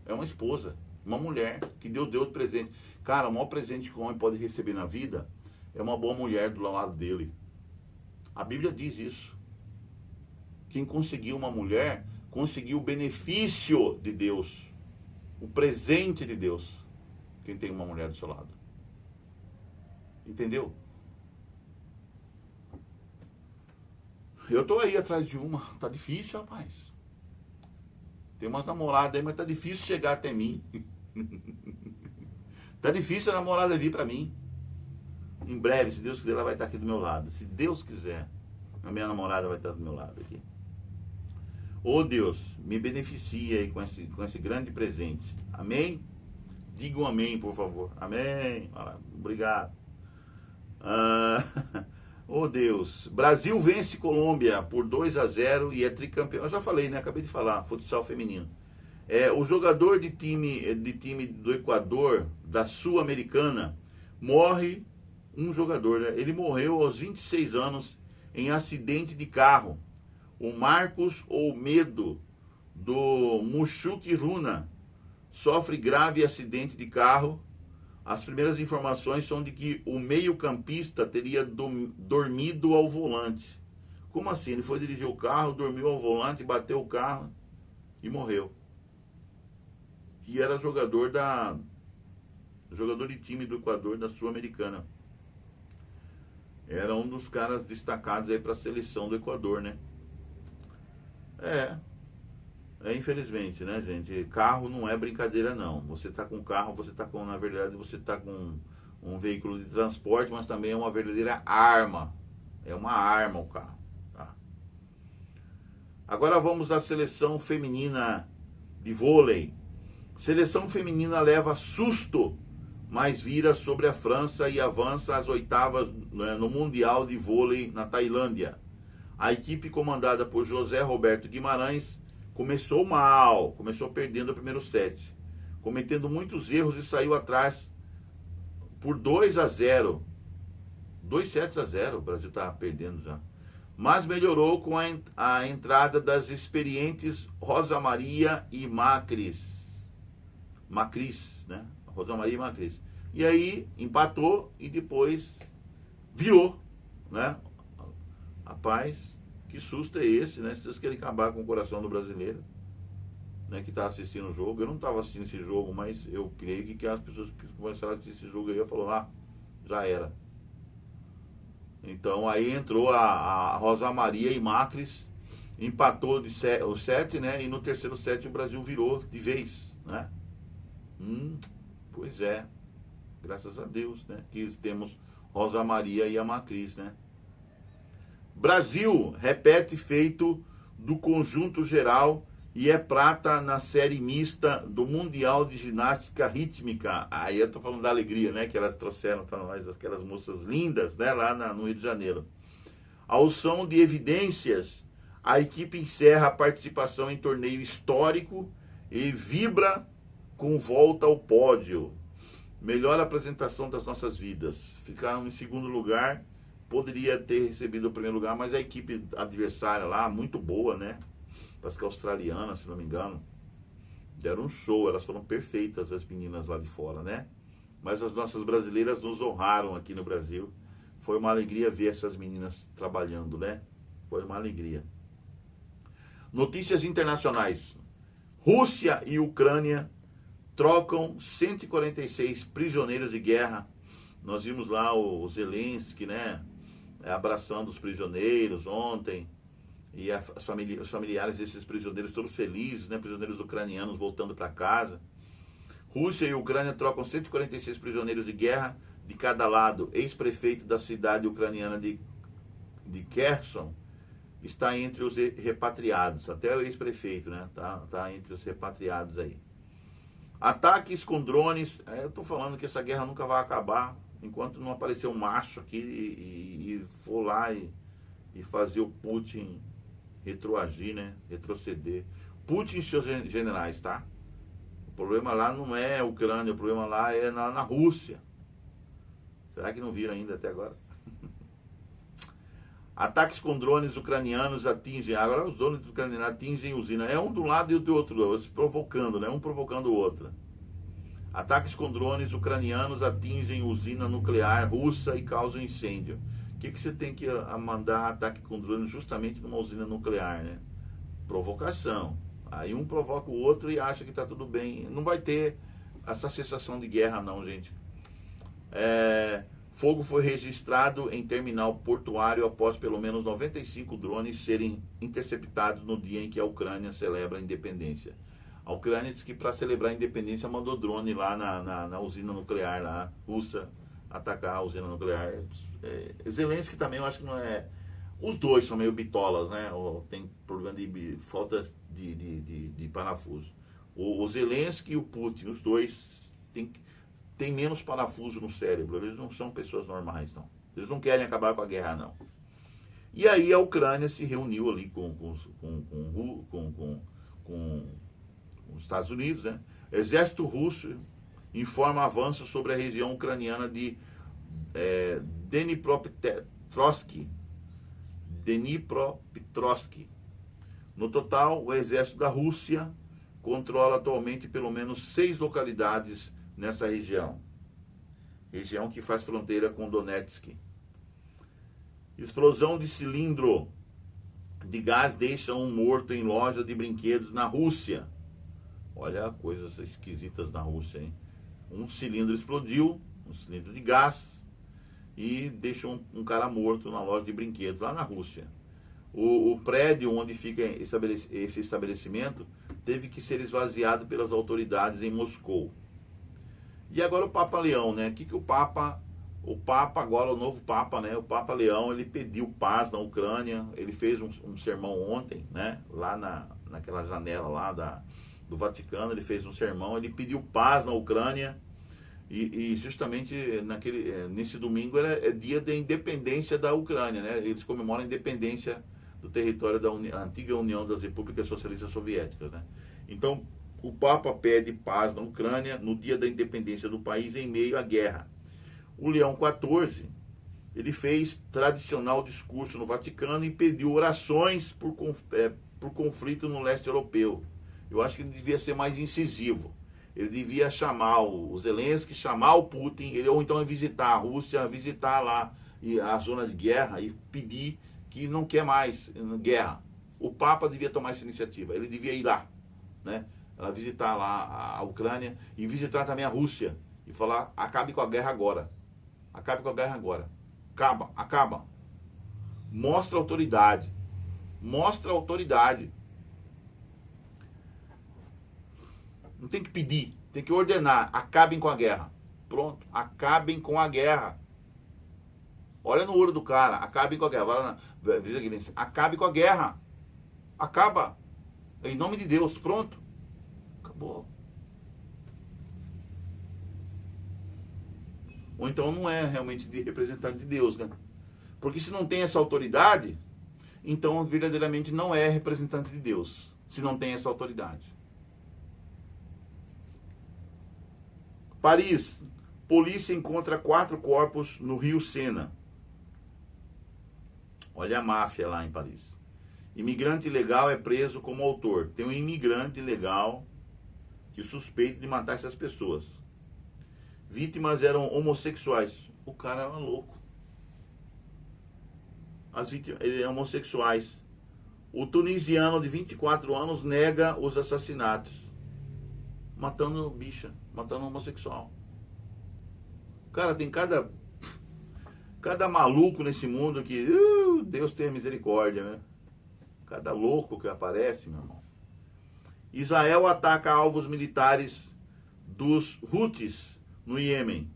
É uma esposa. Uma mulher que Deus deu de presente. Cara, o maior presente que o homem pode receber na vida é uma boa mulher do lado dele. A Bíblia diz isso. Quem conseguiu uma mulher, conseguiu o benefício de Deus. O presente de Deus. Quem tem uma mulher do seu lado. Entendeu? Eu tô aí atrás de uma. Tá difícil, rapaz. Tem umas namoradas aí, mas tá difícil chegar até mim. Tá difícil a namorada vir pra mim. Em breve, se Deus quiser, ela vai estar aqui do meu lado. Se Deus quiser, a minha namorada vai estar do meu lado aqui. Ô Deus, me beneficia aí com esse grande presente. Amém? Diga um amém, por favor. Amém. Obrigado. Ô Deus, Brasil vence Colômbia por 2-0 e é tricampeão. Eu já falei, né? Acabei de falar, futsal feminino. O jogador de time do Equador, da Sul-Americana, morre, um jogador, né? Ele morreu aos 26 anos em acidente de carro. O Marcos Olmedo, do Mushuc Runa, sofre grave acidente de carro. As primeiras informações são de que o meio-campista teria dormido ao volante. Como assim? Ele foi dirigir o carro, dormiu ao volante, bateu o carro e morreu. E era jogador de time do Equador, da Sul-Americana. Era um dos caras destacados aí para a seleção do Equador, né? Infelizmente, né, gente? Carro não é brincadeira, não. Você tá com carro, na verdade, você tá com um veículo de transporte, mas também é uma verdadeira arma. É uma arma o carro, tá? Agora vamos à seleção feminina de vôlei. Seleção feminina leva susto, mas vira sobre a França e avança às oitavas, né, no Mundial de Vôlei na Tailândia. A equipe comandada por José Roberto Guimarães começou mal, começou perdendo o primeiro set, cometendo muitos erros e saiu atrás por 2-0. 2-0, o Brasil estava perdendo já. Mas melhorou com a entrada das experientes Rosa Maria e Macris, né? Rosa Maria e Macris. E aí empatou e depois virou, né? Rapaz, que susto é esse, né? Se Deus quer acabar com o coração do brasileiro, né, que está assistindo o jogo. Eu não estava assistindo esse jogo, mas eu creio que as pessoas que começaram a assistir esse jogo aí falaram, já era. Então aí entrou a Rosa Maria e Macris, empatou o set, né? E no terceiro set o Brasil virou de vez, né? Pois é. Graças a Deus, né? Que temos Rosa Maria e a Macris, né? Brasil repete feito do conjunto geral e é prata na série mista do Mundial de Ginástica Rítmica. Aí eu tô falando da alegria, né? Que elas trouxeram para nós, aquelas moças lindas, né? Lá no Rio de Janeiro. Ao som de evidências, a equipe encerra a participação em torneio histórico e vibra com volta ao pódio. Melhor apresentação das nossas vidas. Ficaram em segundo lugar. Poderia ter recebido o primeiro lugar, mas a equipe adversária lá, muito boa, né? Parece que é australiana, se não me engano. Deram um show, elas foram perfeitas, as meninas lá de fora, né? Mas as nossas brasileiras nos honraram aqui no Brasil. Foi uma alegria ver essas meninas trabalhando, né? Foi uma alegria. Notícias internacionais. Rússia e Ucrânia trocam 146 prisioneiros de guerra. Nós vimos lá o Zelensky, né? Abraçando os prisioneiros ontem. E os familiares desses prisioneiros todos felizes, né? Prisioneiros ucranianos voltando para casa. Rússia e Ucrânia trocam 146 prisioneiros de guerra de cada lado. Ex-prefeito da cidade ucraniana de Kherson está entre os repatriados. Até o ex-prefeito, né? Tá entre os repatriados aí. Ataques com drones. Eu tô falando que essa guerra nunca vai acabar enquanto não aparecer um macho aqui e for lá e fazer o Putin retroagir, né? Retroceder. Putin e seus generais, tá? O problema lá não é a Ucrânia, o problema lá é na Rússia. Será que não viram ainda até agora? Ataques com drones ucranianos atingem... Agora os drones ucranianos atingem usina. É um do lado e o do outro, se provocando, né? Um provocando o outro. Ataques com drones ucranianos atingem usina nuclear russa e causam incêndio. O que você tem que mandar ataque com drones justamente numa usina nuclear, né? Provocação. Aí um provoca o outro e acha que está tudo bem. Não vai ter essa sensação de guerra não, gente. Fogo foi registrado em terminal portuário após pelo menos 95 drones serem interceptados no dia em que a Ucrânia celebra a independência. A Ucrânia disse que para celebrar a independência mandou drone lá na usina nuclear lá, russa, atacar a usina nuclear. Zelensky também, eu acho que não é... Os dois são meio bitolas, né? Tem problema de falta de parafuso. O Zelensky e o Putin, os dois tem menos parafuso no cérebro. Eles não são pessoas normais, não. Eles não querem acabar com a guerra, não. E aí a Ucrânia se reuniu ali com os Estados Unidos, né? Exército russo informa avanço sobre a região ucraniana de Dnipropetrovsk. No total, o exército da Rússia controla atualmente pelo menos 6 localidades nessa região que faz fronteira com Donetsk. Explosão de cilindro de gás deixa um morto em loja de brinquedos na Rússia. Olha coisas esquisitas na Rússia, hein? Um cilindro explodiu, um cilindro de gás, e deixou um cara morto na loja de brinquedos lá na Rússia. O prédio onde fica esse estabelecimento teve que ser esvaziado pelas autoridades em Moscou. E agora o Papa Leão, né? O Papa agora, o novo Papa, né? O Papa Leão, ele pediu paz na Ucrânia, ele fez um sermão ontem, né? Lá naquela janela lá do Vaticano, ele fez um sermão, ele pediu paz na Ucrânia, e justamente nesse domingo é dia da independência da Ucrânia, né? Eles comemoram a independência do território da antiga União das Repúblicas Socialistas Soviéticas, né? Então, o Papa pede paz na Ucrânia no dia da independência do país em meio à guerra. O Leão XIV, ele fez tradicional discurso no Vaticano e pediu orações por conflito no leste europeu. Eu acho que ele devia ser mais incisivo. Ele devia chamar o Zelensky, chamar o Putin, ou então visitar a Rússia, visitar lá a zona de guerra e pedir que não quer mais guerra. O Papa devia tomar essa iniciativa, ele devia ir lá, né? Visitar lá a Ucrânia e visitar também a Rússia e falar: acabe com a guerra agora. Acabe com a guerra agora. Acaba. Mostra autoridade. Mostra autoridade. Não tem que pedir, tem que ordenar. Acabem com a guerra. Pronto, acabem com a guerra. Olha no olho do cara, acabem com a guerra. Vai lá diz aqui, acabe com a guerra. Acaba. Em nome de Deus, pronto. Acabou. Ou então não é realmente de representante de Deus, né? Porque se não tem essa autoridade, então verdadeiramente não é representante de Deus. Se não tem essa autoridade. Paris. Polícia encontra 4 corpos no Rio Sena. Olha a máfia lá em Paris. Imigrante ilegal é preso como autor. Tem um imigrante ilegal que suspeita de matar essas pessoas. Vítimas eram homossexuais. O cara era louco. As vítimas eram homossexuais. O tunisiano de 24 anos nega os assassinatos. Matando bicha, matando homossexual. Cara, tem cada maluco nesse mundo que Deus tenha misericórdia, né? Cada louco que aparece, meu irmão. Israel ataca alvos militares dos Houthis no Iêmen.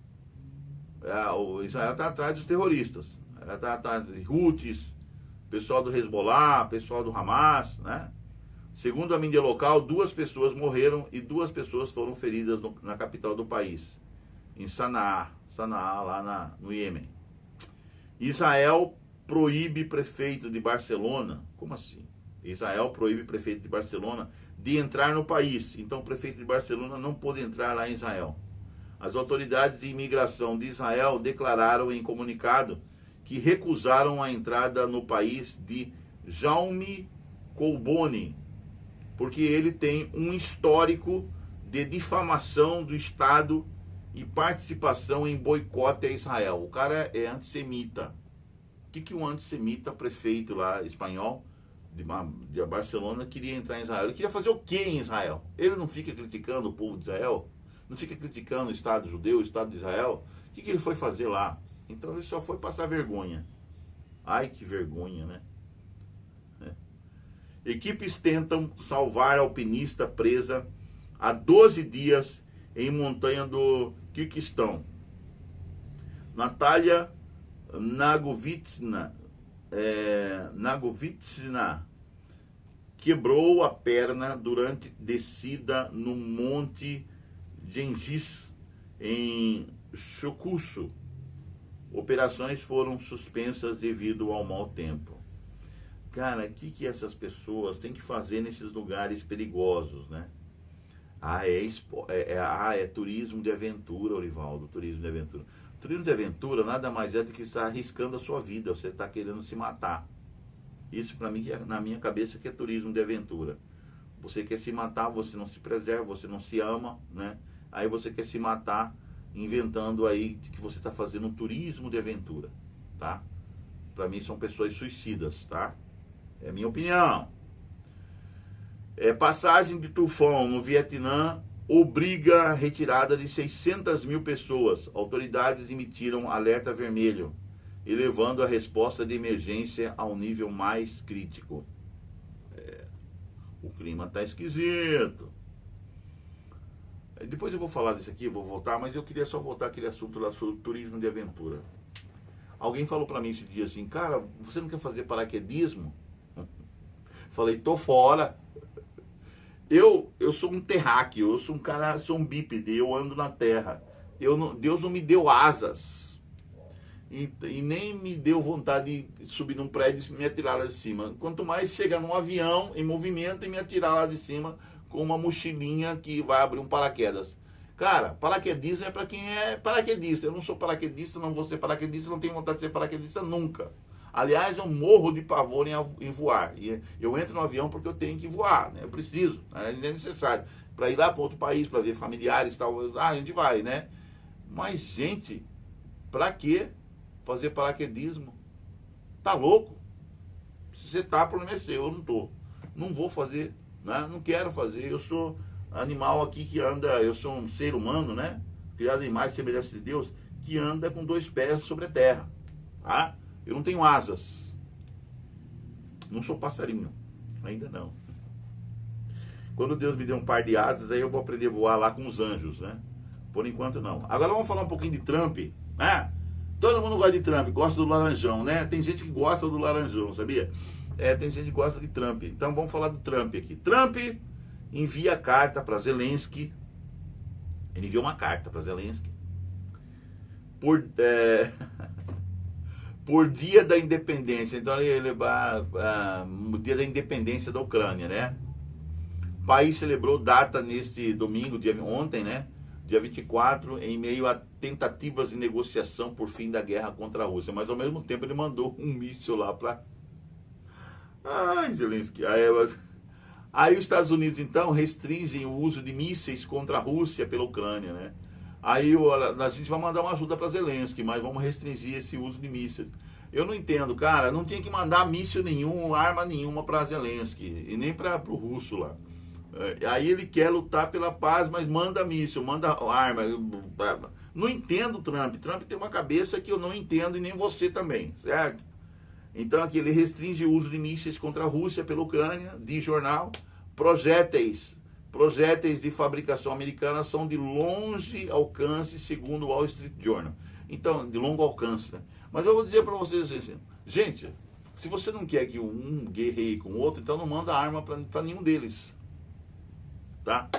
O Israel está atrás dos terroristas. Está atrás de Houthis, pessoal do Hezbollah, pessoal do Hamas, né? Segundo a mídia local, 2 pessoas morreram e 2 pessoas foram feridas na capital do país, em Sanaa lá no Iêmen. Israel proíbe prefeito de Barcelona. Como assim? Israel proíbe prefeito de Barcelona de entrar no país. Então o prefeito de Barcelona não pôde entrar lá em Israel. As autoridades de imigração de Israel declararam em comunicado que recusaram a entrada no país de Jaume Colboni, porque ele tem um histórico de difamação do Estado e participação em boicote a Israel. O cara é antissemita. O que um antissemita, prefeito lá espanhol de Barcelona, queria entrar em Israel? Ele queria fazer o quê em Israel? Ele não fica criticando o povo de Israel? Não fica criticando o Estado judeu, o Estado de Israel? O que ele foi fazer lá? Então ele só foi passar vergonha. Ai, que vergonha, né? Equipes tentam salvar a alpinista presa há 12 dias em montanha do Kirguistão. Natália Nagovitsina quebrou a perna durante descida no Monte Gengis, em Chocusso. Operações foram suspensas devido ao mau tempo. Cara, o que essas pessoas têm que fazer nesses lugares perigosos, né? É turismo de aventura, Orivaldo, turismo de aventura. Turismo de aventura nada mais é do que estar arriscando a sua vida, você está querendo se matar. Isso para mim, na minha cabeça, que é turismo de aventura. Você quer se matar, você não se preserva, você não se ama, né? Aí você quer se matar inventando aí que você está fazendo um turismo de aventura, tá? Para mim são pessoas suicidas, tá? É minha opinião. Passagem de tufão no Vietnã obriga a retirada de 600 mil pessoas. Autoridades emitiram alerta vermelho, elevando a resposta de emergência ao nível mais crítico. O clima tá esquisito. Depois eu vou falar disso aqui, vou voltar, mas eu queria só voltar aquele assunto lá sobre turismo de aventura. Alguém falou para mim esse dia assim, cara, você não quer fazer paraquedismo? Falei, tô fora. Eu sou um terráqueo, eu sou um cara, sou um bípede, eu ando na terra. Deus não me deu asas. E nem me deu vontade de subir num prédio e me atirar lá de cima. Quanto mais chegar num avião em movimento e me atirar lá de cima com uma mochilinha que vai abrir um paraquedas. Cara, paraquedismo é para quem é paraquedista. Eu não sou paraquedista, não vou ser paraquedista, não tenho vontade de ser paraquedista nunca. Aliás, eu morro de pavor em voar. E eu entro no avião porque eu tenho que voar, né? Eu preciso, né? É necessário. Para ir lá para outro país, para ver familiares e tal. A gente vai, né? Mas, gente, para que fazer paraquedismo? Tá louco? Se você tá, o problema é seu, eu não tô. Não vou fazer, né? Não quero fazer. Eu sou animal aqui que anda, eu sou um ser humano, né? Criado em imagem e semelhança de Deus, que anda com 2 pés sobre a terra, tá? Eu não tenho asas. Não sou passarinho. Ainda não. Quando Deus me deu um par de asas, aí eu vou aprender a voar lá com os anjos, né? Por enquanto não. Agora vamos falar um pouquinho de Trump, né? Todo mundo gosta de Trump, gosta do laranjão, né? Tem gente que gosta do laranjão, sabia? Tem gente que gosta de Trump. Então vamos falar do Trump aqui. Trump envia carta para Zelensky. Ele enviou uma carta para Zelensky. Por dia da independência. Então ele vai o dia da independência da Ucrânia, né? O país celebrou data neste domingo, ontem, né? Dia 24, em meio a tentativas de negociação por fim da guerra contra a Rússia. Mas ao mesmo tempo ele mandou um míssil lá para... Ai, Zelensky. Aí os Estados Unidos, então, restringem o uso de mísseis contra a Rússia pela Ucrânia, né? Aí a gente vai mandar uma ajuda para Zelensky, mas vamos restringir esse uso de mísseis. Eu não entendo, cara, não tinha que mandar míssil nenhum, arma nenhuma para Zelensky, e nem para o russo lá. Aí ele quer lutar pela paz, mas manda míssil, manda arma. Não entendo o Trump. Trump tem uma cabeça que eu não entendo e nem você também, certo? Então aqui ele restringe o uso de mísseis contra a Rússia pela Ucrânia, diz jornal. Projéteis de fabricação americana são de longe alcance, segundo o Wall Street Journal. Então, de longo alcance, né? Mas eu vou dizer para vocês assim, gente, se você não quer que um guerreie com o outro, então não manda arma para nenhum deles, tá?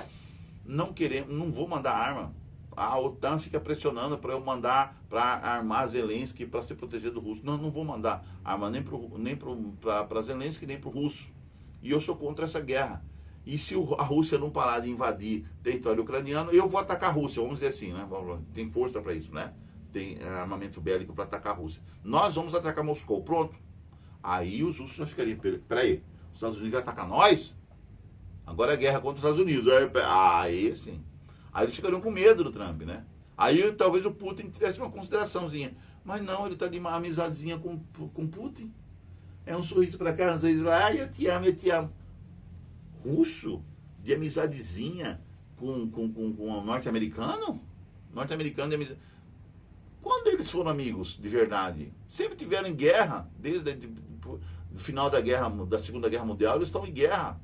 Não vou mandar arma. A OTAN fica pressionando para eu mandar para armar Zelensky para se proteger do russo. Não vou mandar arma nem para Zelensky nem para o russo. E eu sou contra essa guerra. E se a Rússia não parar de invadir território ucraniano, eu vou atacar a Rússia, vamos dizer assim, né? Tem força para isso, né? Tem armamento bélico para atacar a Rússia. Nós vamos atacar Moscou, pronto. Aí os russos já ficariam, peraí, os Estados Unidos vai atacar nós? Agora é guerra contra os Estados Unidos. Aí sim. Aí eles ficariam com medo do Trump, né? Aí talvez o Putin tivesse uma consideraçãozinha. Mas não, ele tá de uma amizadezinha com Putin. É um sorriso pra cá, um sorriso lá. Ai, eu te amo, eu te amo. Russo? De amizadezinha com um norte-americano? Norte-americano de amizade. Quando eles foram amigos de verdade? Sempre tiveram em guerra. Desde o final da Segunda Guerra Mundial, eles estão em guerra.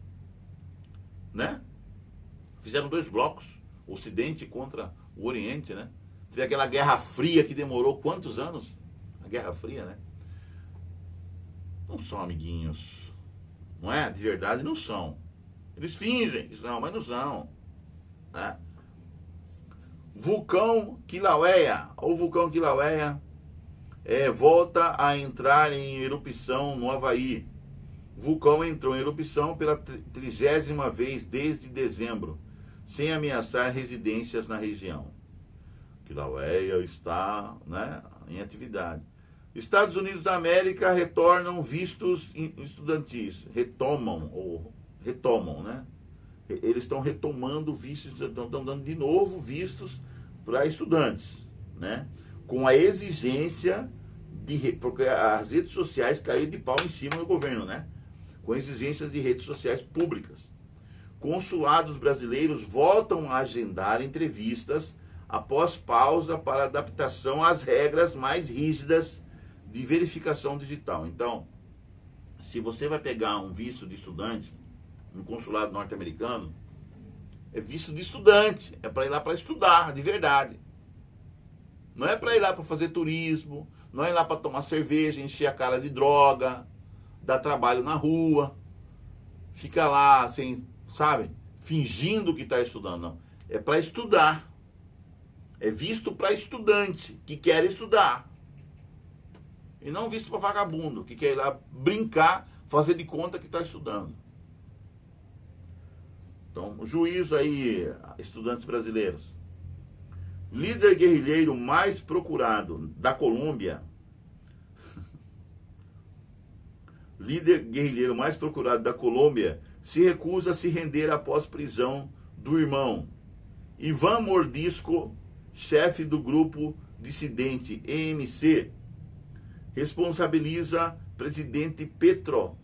Né? Fizeram 2 blocos. O Ocidente contra o Oriente, né? Teve aquela Guerra Fria que demorou quantos anos? A Guerra Fria, né? Não são amiguinhos. Não é? De verdade não são. Eles fingem que são, mas não são. Né? Vulcão Kilauea. O vulcão Kilauea volta a entrar em erupção no Havaí. O vulcão entrou em erupção pela 30ª vez desde dezembro, sem ameaçar residências na região. Kilauea está, né, em atividade. Estados Unidos da América retornam vistos estudantis. Retomam, né? Eles estão retomando vistos, estão dando de novo vistos para estudantes, né? Com a exigência porque as redes sociais caíram de pau em cima do governo, né? Com exigências de redes sociais públicas. Consulados brasileiros voltam a agendar entrevistas após pausa para adaptação às regras mais rígidas de verificação digital. Então, se você vai pegar um visto de estudante no consulado norte-americano, é visto de estudante, é para ir lá para estudar, de verdade. Não é para ir lá para fazer turismo, não é ir lá para tomar cerveja, encher a cara de droga, dar trabalho na rua, fica lá assim, sabe, fingindo que está estudando, não. É para estudar. É visto para estudante que quer estudar. E não visto para vagabundo que quer ir lá brincar, fazer de conta que está estudando. Então, juízo aí, estudantes brasileiros. Líder guerrilheiro mais procurado da Colômbia. Líder guerrilheiro mais procurado da Colômbia se recusa a se render após prisão do irmão. Ivan Mordisco, chefe do grupo dissidente EMC, responsabiliza presidente Petro,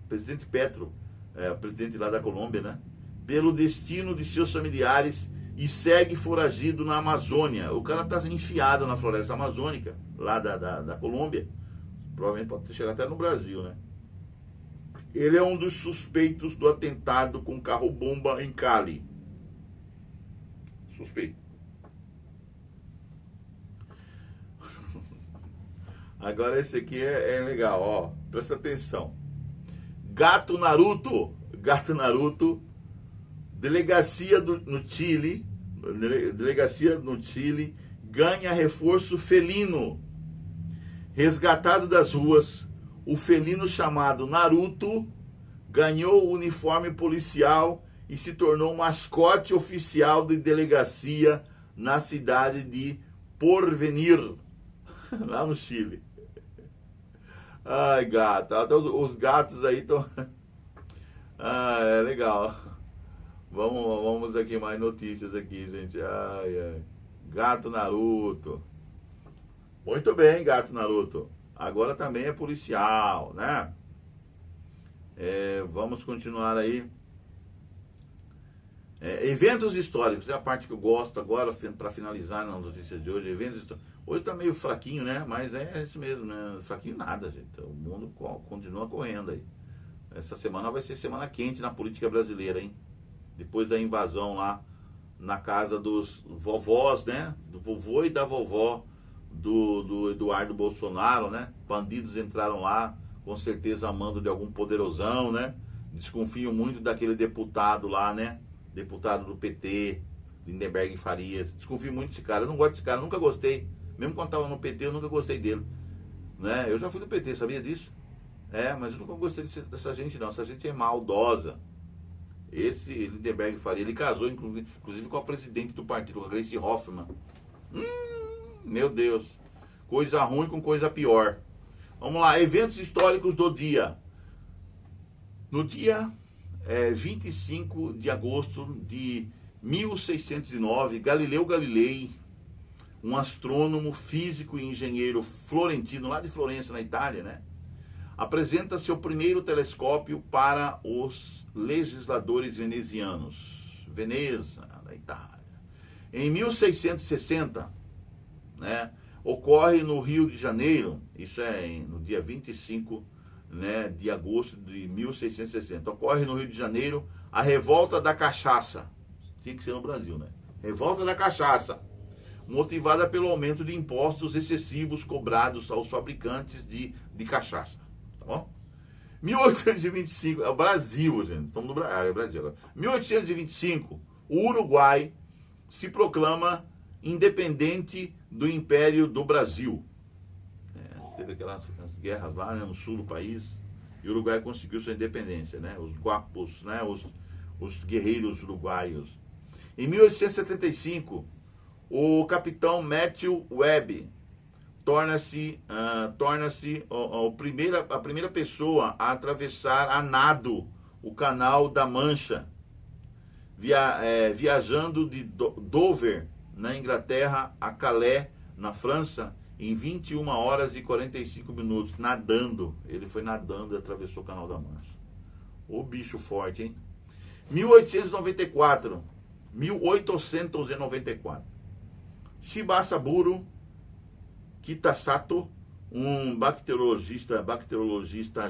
presidente lá da Colômbia, né, pelo destino de seus familiares e segue foragido na Amazônia. O cara está enfiado na floresta amazônica, lá da Colômbia. Provavelmente pode chegar até no Brasil, né? Ele é um dos suspeitos do atentado com carro-bomba em Cali. Suspeito. Agora esse aqui é legal, ó. Presta atenção. Gato Naruto. Delegacia no Chile ganha reforço felino. Resgatado das ruas, o felino chamado Naruto ganhou o uniforme policial e se tornou mascote oficial de delegacia na cidade de Porvenir, lá no Chile. Ai, gato. Os gatos aí estão... Ah, é legal. Vamos aqui mais notícias aqui, gente. Ai, ai. Gato Naruto. Muito bem, Gato Naruto. Agora também é policial, né? Vamos continuar aí. Eventos históricos, é a parte que eu gosto agora, para finalizar nas notícias de hoje. Eventos históricos. Hoje tá meio fraquinho, né? Mas é isso mesmo, né? Fraquinho nada, gente. O mundo continua correndo aí. Essa semana vai ser semana quente na política brasileira, hein? Depois da invasão lá na casa dos vovós, né? Do vovô e da vovó do Eduardo Bolsonaro, né? Bandidos entraram lá, com certeza a mando de algum poderosão, né? Desconfio muito daquele deputado lá, né? Deputado do PT, Lindenberg Farias. Desconfio muito desse cara. Eu não gosto desse cara, nunca gostei. Mesmo quando estava no PT, eu nunca gostei dele. Né? Eu já fui do PT, sabia disso? Mas eu nunca gostei dessa gente, não. Essa gente é maldosa. Esse Lindenberg Faria, ele casou, inclusive, com a presidente do partido, a Gleice Hoffmann. Meu Deus. Coisa ruim com coisa pior. Vamos lá, eventos históricos do dia. No dia 25 de agosto de 1609, Galileu Galilei, um astrônomo, físico e engenheiro florentino, lá de Florença, na Itália, né? Apresenta seu primeiro telescópio para os legisladores venezianos. Veneza, na Itália. Em 1660, né, ocorre no Rio de Janeiro, isso é no dia 25, né, de agosto de 1660, ocorre no Rio de Janeiro a Revolta da Cachaça. Tinha que ser no Brasil, né? Revolta da Cachaça, motivada pelo aumento de impostos excessivos cobrados aos fabricantes de cachaça. Tá bom? 1825, é o Brasil, gente. Estamos no Brasil agora. 1825, o Uruguai se proclama independente do Império do Brasil. Teve aquelas guerras lá, né, no sul do país, e o Uruguai conseguiu sua independência, né? Os guapos, né, os guerreiros uruguaios. Em 1875, o capitão Matthew Webb torna-se a primeira pessoa a atravessar a nado o Canal da Mancha, viajando de Dover, na Inglaterra, a Calais, na França, em 21 horas e 45 minutos, nadando. Ele foi nadando e atravessou o Canal da Mancha. Ô bicho forte, hein? 1894. Shibasaburo Kitasato, um bacteriologista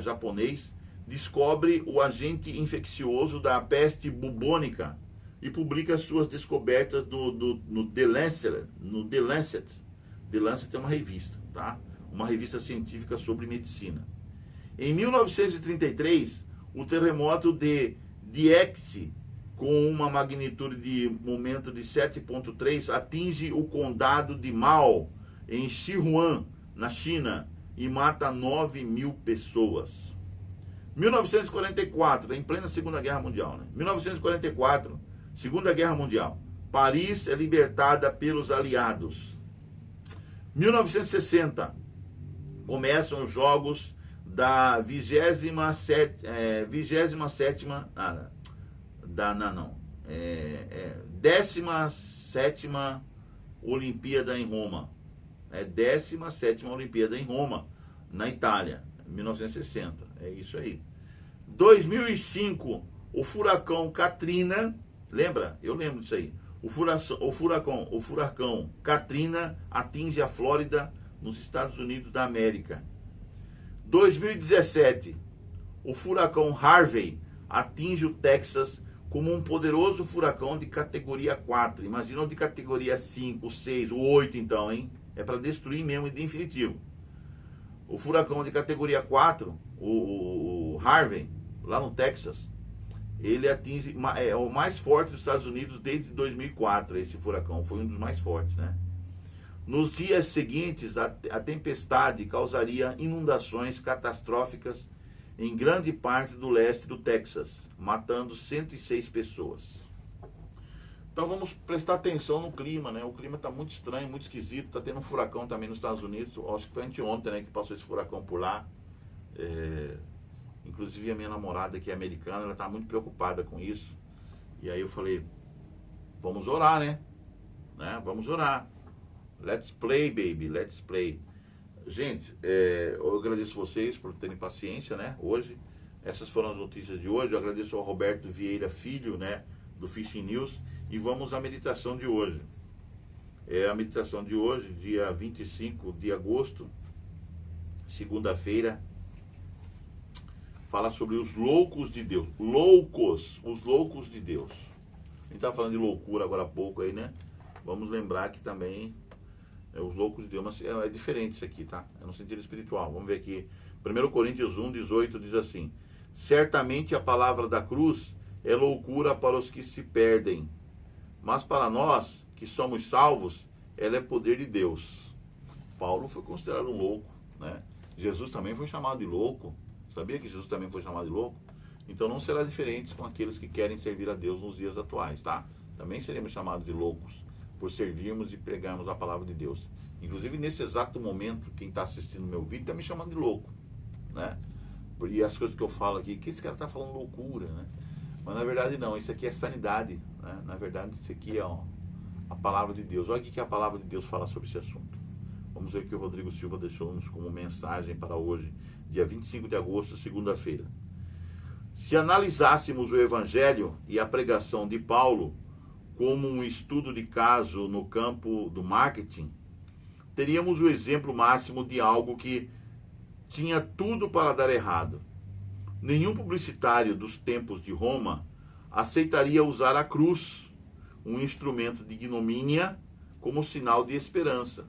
japonês, descobre o agente infeccioso da peste bubônica e publica suas descobertas no The Lancet. The Lancet é uma revista, tá? Uma revista científica sobre medicina. Em 1933, o terremoto de Dieppe, com uma magnitude de momento de 7,3, atinge o condado de Mao, em Sichuan, na China, e mata 9.000 pessoas. 1944, em plena Segunda Guerra Mundial, né? 1944, Segunda Guerra Mundial. Paris é libertada pelos aliados. 1960, começam os jogos da 17ª Olimpíada em Roma. 17ª Olimpíada em Roma, na Itália, 1960. É isso aí. 2005, o furacão Katrina, lembra? Eu lembro disso aí. O furacão Katrina atinge a Flórida, nos Estados Unidos da América. 2017, o furacão Harvey atinge o Texas como um poderoso furacão de categoria 4. Imagina de categoria 5, 6, o 8 então, hein? É para destruir mesmo em definitivo. O furacão de categoria 4, o Harvey, lá no Texas, ele atinge, é o mais forte dos Estados Unidos desde 2004, esse furacão, foi um dos mais fortes, né? Nos dias seguintes, a tempestade causaria inundações catastróficas em grande parte do leste do Texas, matando 106 pessoas. Então vamos prestar atenção no clima, né? O clima está muito estranho, muito esquisito, está tendo um furacão também nos Estados Unidos, acho que foi anteontem, né, que passou esse furacão por lá. Inclusive a minha namorada, que é americana, ela está muito preocupada com isso. E aí eu falei, vamos orar, né? Vamos orar. Let's play, baby, let's play. Gente, eu agradeço vocês por terem paciência, né? Hoje, essas foram as notícias de hoje. Eu agradeço ao Roberto Vieira Filho, né? Do Fishing News. E vamos à meditação de hoje. A meditação de hoje, dia 25 de agosto, segunda-feira, fala sobre os loucos de Deus. Os loucos de Deus. A gente estava falando de loucura agora há pouco aí, né? Vamos lembrar que também os loucos de Deus, mas é diferente isso aqui, tá? É no sentido espiritual. Vamos ver aqui. 1 Coríntios 1:18 diz assim: certamente a palavra da cruz é loucura para os que se perdem, mas para nós que somos salvos, ela é poder de Deus. Paulo foi considerado um louco, né? Jesus também foi chamado de louco. Sabia que Jesus também foi chamado de louco? Então não será diferente com aqueles que querem servir a Deus nos dias atuais, tá? Também seremos chamados de loucos por servirmos e pregarmos a palavra de Deus. Inclusive nesse exato momento, quem está assistindo o meu vídeo está me chamando de louco, né? E as coisas que eu falo aqui, que esse cara está falando loucura, né? Mas na verdade não, isso aqui é sanidade, né? Na verdade isso aqui é a palavra de Deus. Olha o que a palavra de Deus fala sobre esse assunto. Vamos ver o que o Rodrigo Silva deixou-nos como mensagem para hoje, dia 25 de agosto, segunda-feira. Se analisássemos o Evangelho e a pregação de Paulo como um estudo de caso no campo do marketing, teríamos o exemplo máximo de algo que tinha tudo para dar errado. Nenhum publicitário dos tempos de Roma aceitaria usar a cruz, um instrumento de ignomínia, como sinal de esperança.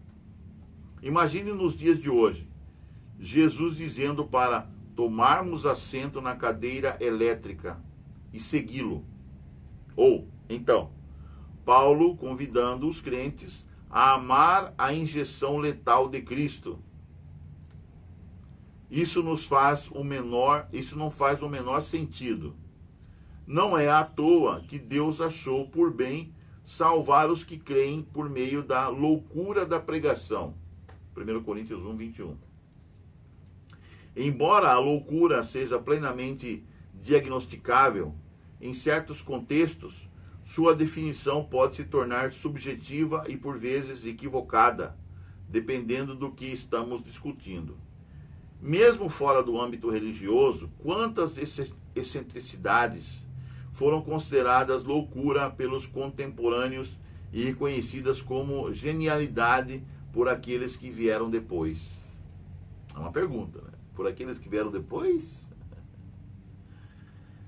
Imagine nos dias de hoje, Jesus dizendo para tomarmos assento na cadeira elétrica e segui-lo. Ou, então, Paulo convidando os crentes a amar a injeção letal de Cristo. Isso não faz o menor sentido. Não é à toa que Deus achou por bem salvar os que creem por meio da loucura da pregação. 1 Coríntios 1, 21. Embora a loucura seja plenamente diagnosticável, em certos contextos, sua definição pode se tornar subjetiva e por vezes equivocada, dependendo do que estamos discutindo. Mesmo fora do âmbito religioso, quantas excentricidades foram consideradas loucura pelos contemporâneos e reconhecidas como genialidade por aqueles que vieram depois? É uma pergunta, né? Por aqueles que vieram depois?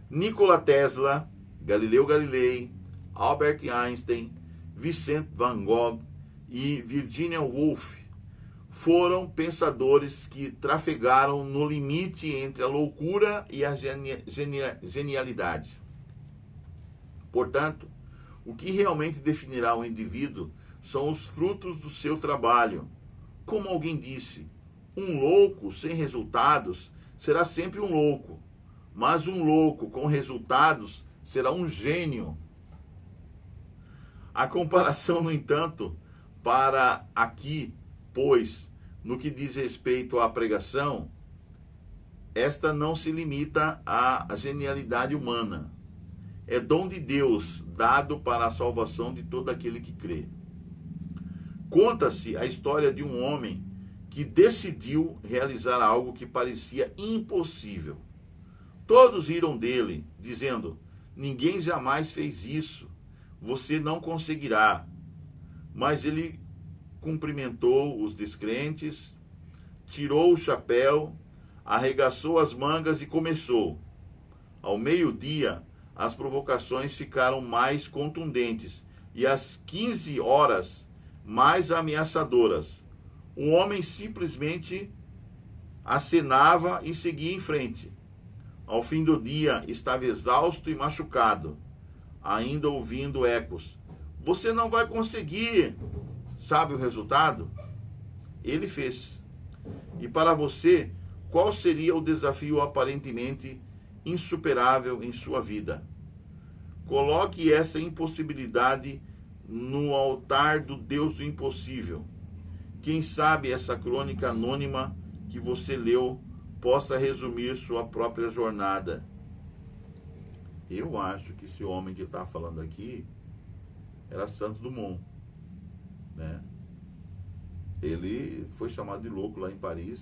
Nikola Tesla, Galileu Galilei, Albert Einstein, Vincent van Gogh e Virginia Woolf foram pensadores que trafegaram no limite entre a loucura e a genialidade. Portanto, o que realmente definirá o indivíduo são os frutos do seu trabalho. Como alguém disse, um louco sem resultados será sempre um louco, mas um louco com resultados será um gênio. A comparação, no entanto, para aqui, pois, no que diz respeito à pregação, esta não se limita à genialidade humana. É dom de Deus dado para a salvação de todo aquele que crê. Conta-se a história de um homem que decidiu realizar algo que parecia impossível. Todos riram dele, dizendo: ninguém jamais fez isso, você não conseguirá. Mas ele cumprimentou os descrentes, tirou o chapéu, arregaçou as mangas e começou. Ao meio-dia, as provocações ficaram mais contundentes e às 15 horas mais ameaçadoras. O homem simplesmente acenava e seguia em frente. Ao fim do dia, estava exausto e machucado, ainda ouvindo ecos. Você não vai conseguir. Sabe o resultado? Ele fez. E para você, qual seria o desafio aparentemente insuperável em sua vida? Coloque essa impossibilidade no altar do Deus do impossível. Quem sabe essa crônica anônima que você leu possa resumir sua própria jornada. Eu acho que esse homem que está falando aqui era Santos Dumont, né? Ele foi chamado de louco lá em Paris,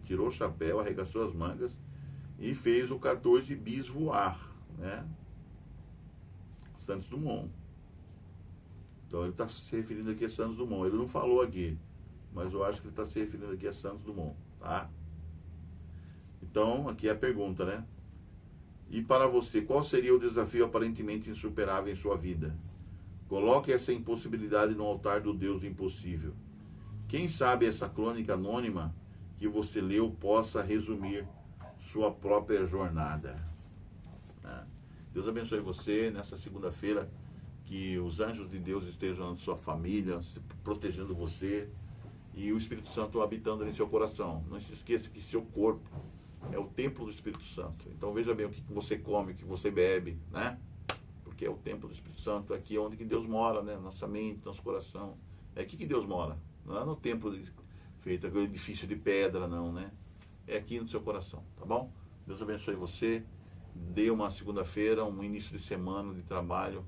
tirou o chapéu, arregaçou as mangas e fez o 14 bis voar, né? Santos Dumont. Então ele está se referindo aqui a Santos Dumont. Ele não falou aqui, mas eu acho que ele está se referindo aqui a Santos Dumont, tá? Então, aqui é a pergunta, né? E para você, qual seria o desafio aparentemente insuperável em sua vida? Coloque essa impossibilidade no altar do Deus do impossível. Quem sabe essa crônica anônima que você leu possa resumir sua própria jornada. Deus abençoe você nessa segunda-feira, que os anjos de Deus estejam na sua família, protegendo você, e o Espírito Santo habitando em seu coração. Não se esqueça que seu corpo é o templo do Espírito Santo. Então veja bem o que você come, o que você bebe, né? Porque é o templo do Espírito Santo, aqui é onde que Deus mora, né? Nossa mente, nosso coração. É aqui que Deus mora. Não é no templo feito aquele edifício de pedra, não, né? É aqui no seu coração, tá bom? Deus abençoe você dê uma segunda-feira, um início de semana de trabalho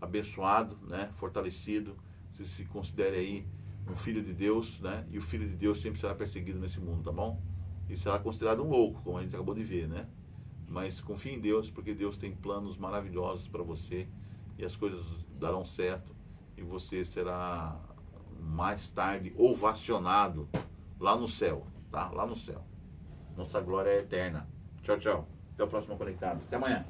abençoado, né? Fortalecido. Você se considere aí um filho de Deus, né? E o filho de Deus sempre será perseguido nesse mundo, tá bom? E será considerado um louco, como a gente acabou de ver, né? Mas confie em Deus, porque Deus tem planos maravilhosos para você e as coisas darão certo e você será mais tarde ovacionado lá no céu, tá? Lá no céu. Nossa glória é eterna. Tchau, tchau. Até o próximo Conectado. Até amanhã.